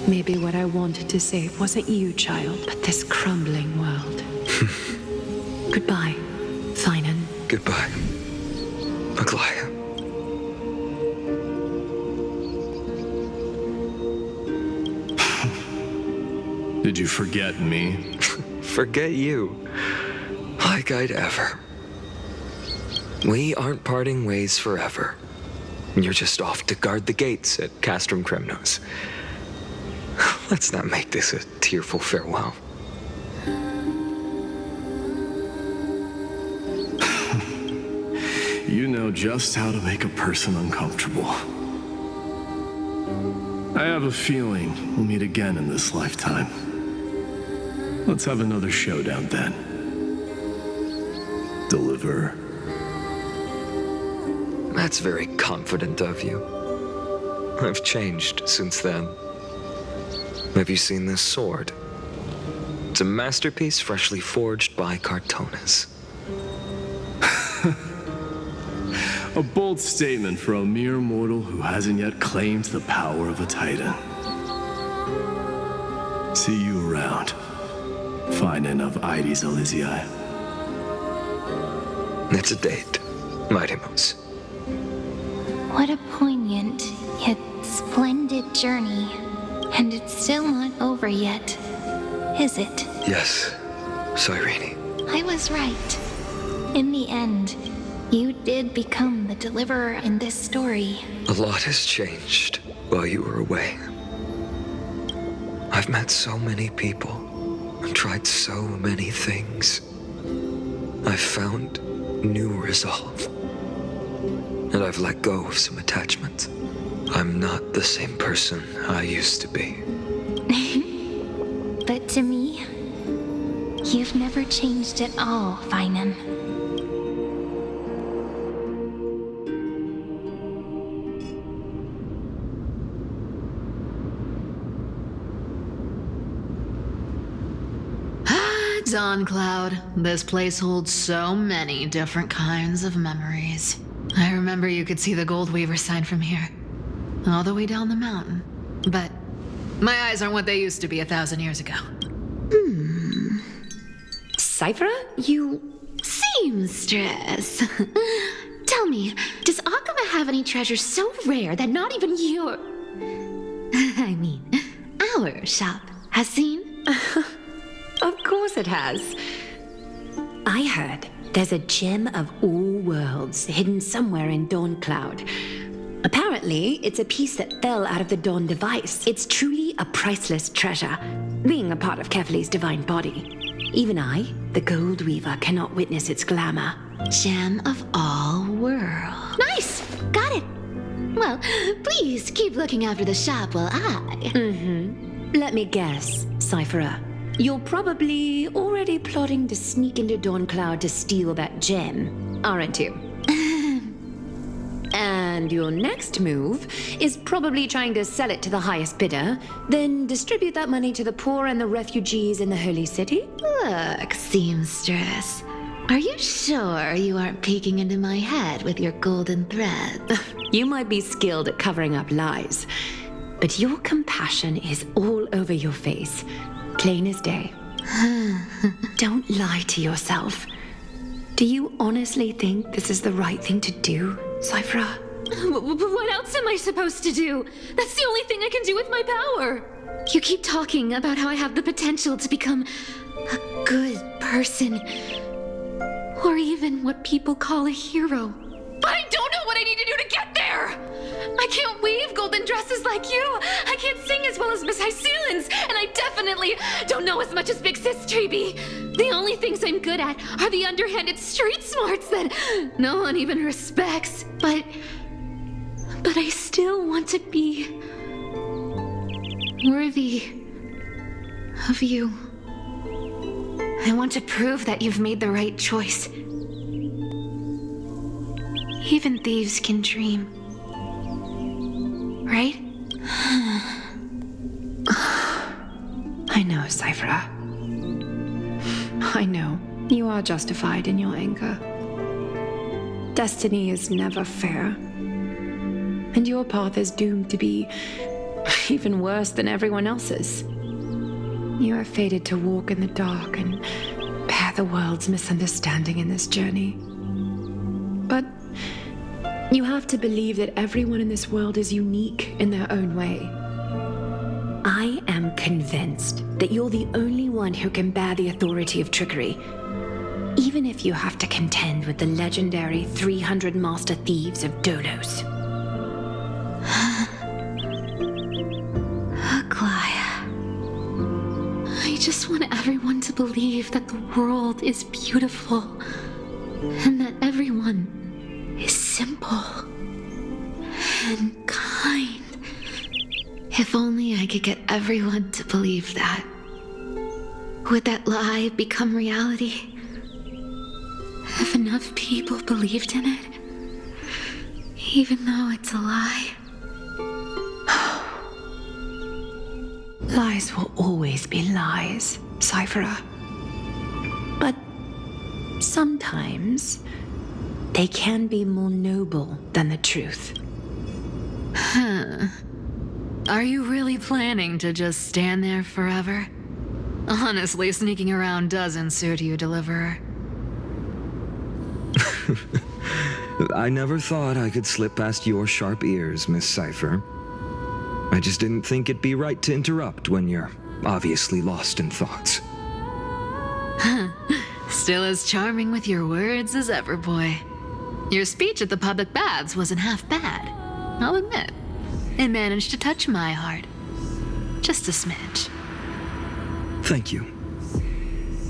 Maybe what I wanted to save wasn't you, child, but this crumbling world. Goodbye, Finan. Goodbye, Aglaya. Did you forget me? Forget you? Like I'd ever. We aren't parting ways forever. You're just off to guard the gates at Castrum Kremnos. Let's not make this a tearful farewell. You know just how to make a person uncomfortable. I have a feeling we'll meet again in this lifetime. Let's have another showdown then. Deliver. That's very confident of you. I've changed since then. Have you seen this sword? It's a masterpiece freshly forged by Cartonis. A bold statement for a mere mortal who hasn't yet claimed the power of a Titan. See you around. Finding of Ides Elysiae. It's a date, Mightymoose. What a poignant, yet splendid journey. And it's still not over yet, is it? Yes, Cyrene. I was right. In the end, you did become the deliverer in this story. A lot has changed while you were away. I've met so many people and tried so many things. I've found new resolve. And I've let go of some attachments. I'm not the same person I used to be. But to me, you've never changed at all, Finan. Dawn Cloud. This place holds so many different kinds of memories. I remember you could see the Gold Weaver sign from here, all the way down the mountain. But my eyes aren't what they used to be 1,000 years ago. Cyphera, you... Seamstress. Tell me, does Akama have any treasures so rare that not even your... I mean, our shop has seen? Of course it has. I heard there's a gem of all worlds hidden somewhere in Dawn Cloud. Apparently, it's a piece that fell out of the Dawn device. It's truly a priceless treasure, being a part of Kefali's divine body. Even I, the Gold Weaver, cannot witness its glamour. Gem of all worlds. Nice! Got it! Well, please keep looking after the shop while Let me guess, Cyphera. You're probably already plotting to sneak into Dawn Cloud to steal that gem, aren't you? And your next move is probably trying to sell it to the highest bidder, then distribute that money to the poor and the refugees in the Holy City? Look, Seamstress. Are you sure you aren't peeking into my head with your golden thread? You might be skilled at covering up lies, but your compassion is all over your face. Plain as day. Don't lie to yourself. Do you honestly think this is the right thing to do, Cyphera? What else am I supposed to do? That's the only thing I can do with my power. You keep talking about how I have the potential to become a good person. Or even what people call a hero. But I don't know what I need to do to get there! I can't weave golden dresses like you! I can't sing as well as Miss Hyceelins! And I definitely don't know as much as Big Sis Treeby! The only things I'm good at are the underhanded street smarts that no one even respects. But I still want to be worthy of you. I want to prove that you've made the right choice. Even thieves can dream. Right? I know, Cyphera. I know. You are justified in your anger. Destiny is never fair. And your path is doomed to be even worse than everyone else's. You are fated to walk in the dark and bear the world's misunderstanding in this journey. But you have to believe that everyone in this world is unique in their own way. I am convinced that you're the only one who can bear the authority of trickery, even if you have to contend with the legendary 300 master thieves of Dolos. Aglaya. I just want everyone to believe that the world is beautiful and that everyone is simple and kind. If only I could get everyone to believe that. Would that lie become reality? If enough people believed in it, even though it's a lie. Lies will always be lies, Cypher. But sometimes they can be more noble than the truth. Huh. Are you really planning to just stand there forever? Honestly, sneaking around doesn't suit you, Deliverer. I never thought I could slip past your sharp ears, Miss Cypher. I just didn't think it'd be right to interrupt when you're obviously lost in thoughts. Still as charming with your words as ever, boy. Your speech at the public baths wasn't half bad, I'll admit. It managed to touch my heart. Just a smidge. Thank you.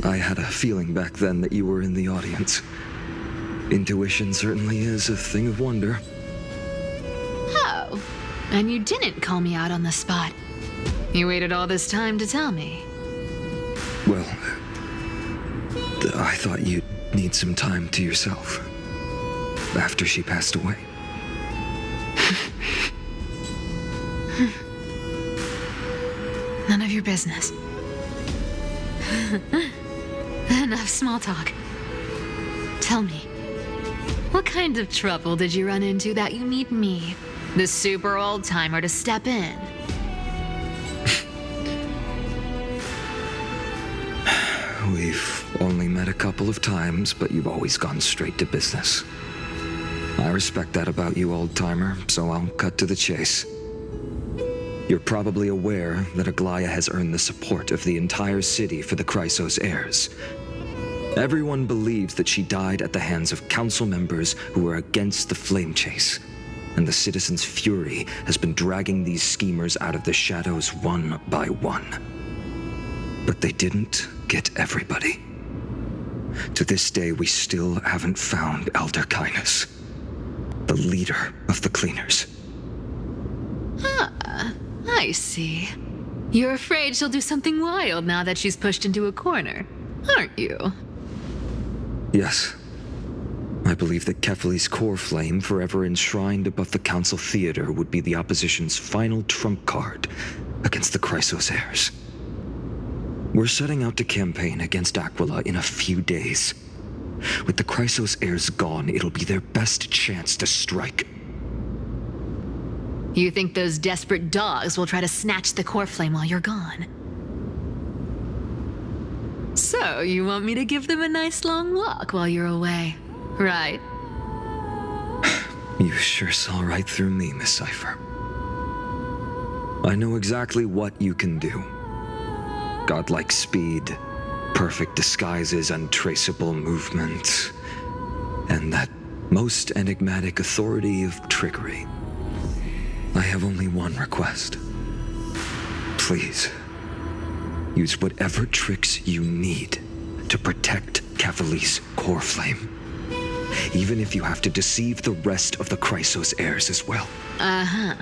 I had a feeling back then that you were in the audience. Intuition certainly is a thing of wonder. Oh, and you didn't call me out on the spot. You waited all this time to tell me. Well, I thought you'd need some time to yourself after she passed away. None of your business. Enough small talk. Tell me, what kind of trouble did you run into that you need me, the super old-timer, to step in? We've only met a couple of times, but you've always gone straight to business. I respect that about you, old-timer, so I'll cut to the chase. You're probably aware that Aglaya has earned the support of the entire city for the Chrysos heirs. Everyone believes that she died at the hands of council members who were against the flame chase, and the citizens' fury has been dragging these schemers out of the shadows one by one. But they didn't get everybody. To this day, we still haven't found Elder Kynus, the leader of the cleaners. Ah, I see. You're afraid she'll do something wild now that she's pushed into a corner, aren't you? Yes. I believe that Kefali's core flame, forever enshrined above the council theater, would be the opposition's final trump card against the Chrysos heirs. We're setting out to campaign against Aquila in a few days. With the Chrysos heirs gone, it'll be their best chance to strike. You think those desperate dogs will try to snatch the core flame while you're gone? So, you want me to give them a nice long walk while you're away, right? You sure saw right through me, Miss Cypher. I know exactly what you can do. Godlike speed, perfect disguises, untraceable movement, and that most enigmatic authority of trickery. I have only one request. Please, use whatever tricks you need to protect Kefali's core flame. Even if you have to deceive the rest of the Chrysos heirs as well. Uh-huh.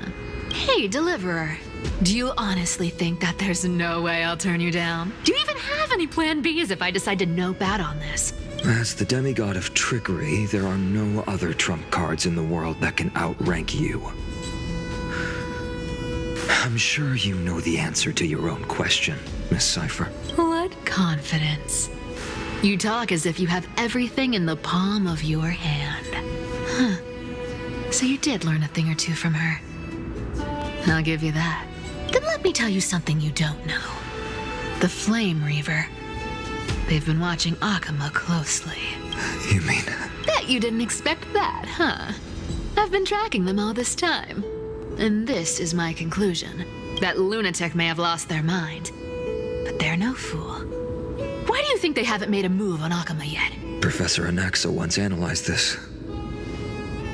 Hey, Deliverer. Do you honestly think that there's no way I'll turn you down? Do you even have any plan Bs if I decide to nope out on this? As the demigod of trickery, there are no other trump cards in the world that can outrank you. I'm sure you know the answer to your own question, Miss Cypher. What confidence. You talk as if you have everything in the palm of your hand. Huh. So you did learn a thing or two from her. I'll give you that. Then let me tell you something you don't know. The Flame Reaver. They've been watching Akama closely. You mean? Bet you didn't expect that, huh? I've been tracking them all this time. And this is my conclusion. That lunatic may have lost their mind, but they're no fool. Why do you think they haven't made a move on Akama yet? Professor Anaxa once analyzed this.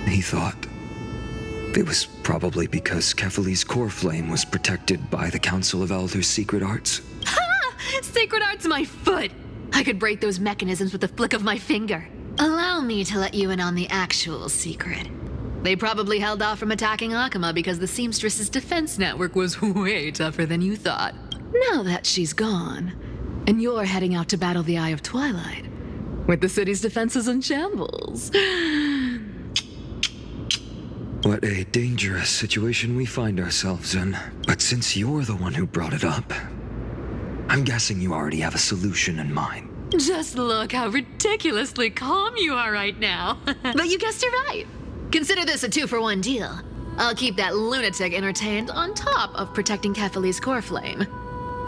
He thought it was probably because Kefali's core flame was protected by the Council of Elders' secret arts. Ha! Secret arts my foot! I could break those mechanisms with a flick of my finger. Allow me to let you in on the actual secret. They probably held off from attacking Akama because the seamstress's defense network was way tougher than you thought. Now that she's gone, and you're heading out to battle the Eye of Twilight, with the city's defenses in shambles. What a dangerous situation we find ourselves in. But Since you're the one who brought it up, I'm guessing you already have a solution in mind. Just look how ridiculously calm you are right now. But you guessed it right. Consider this a 2-for-1 deal. I'll keep that lunatic entertained on top of protecting Kefali's core flame.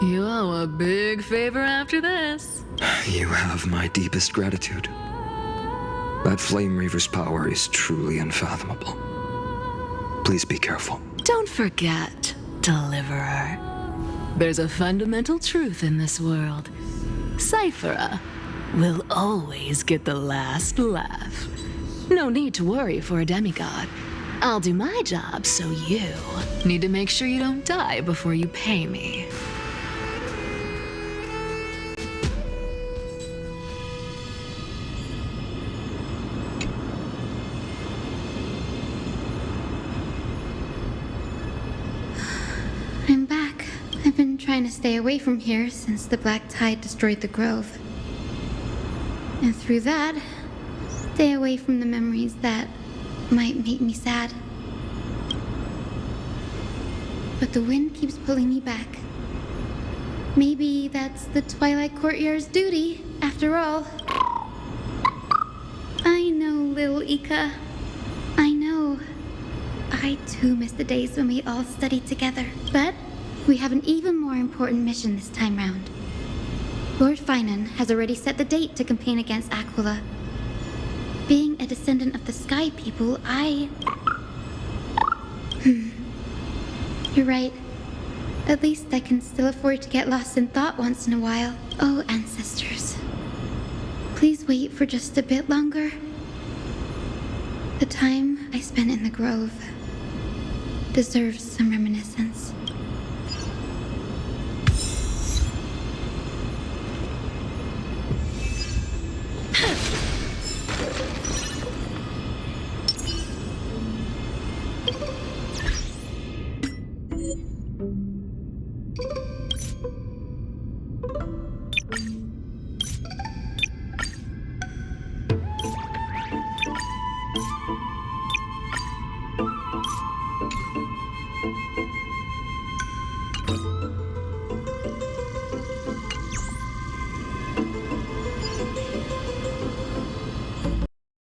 You owe a big favor after this. You have my deepest gratitude. That Flame Reaver's power is truly unfathomable. Please be careful. Don't forget, Deliverer. There's a fundamental truth in this world. Cyphera will always get the last laugh. No need to worry for a demigod. I'll do my job, so you need to make sure you don't die before you pay me. I'm back. I've been trying to stay away from here since the Black Tide destroyed the grove. And through that, stay away from the memories that might make me sad. But the wind keeps pulling me back. Maybe that's the Twilight Courtyard's duty, after all. I know, little Ika. I know. I too miss the days when we all studied together. But we have an even more important mission this time round. Lord Finan has already set the date to campaign against Aquila. Being a descendant of the Sky People, You're right. At least I can still afford to get lost in thought once in a while. Oh, ancestors. Please wait for just a bit longer. The time I spent in the grove deserves some reminiscence.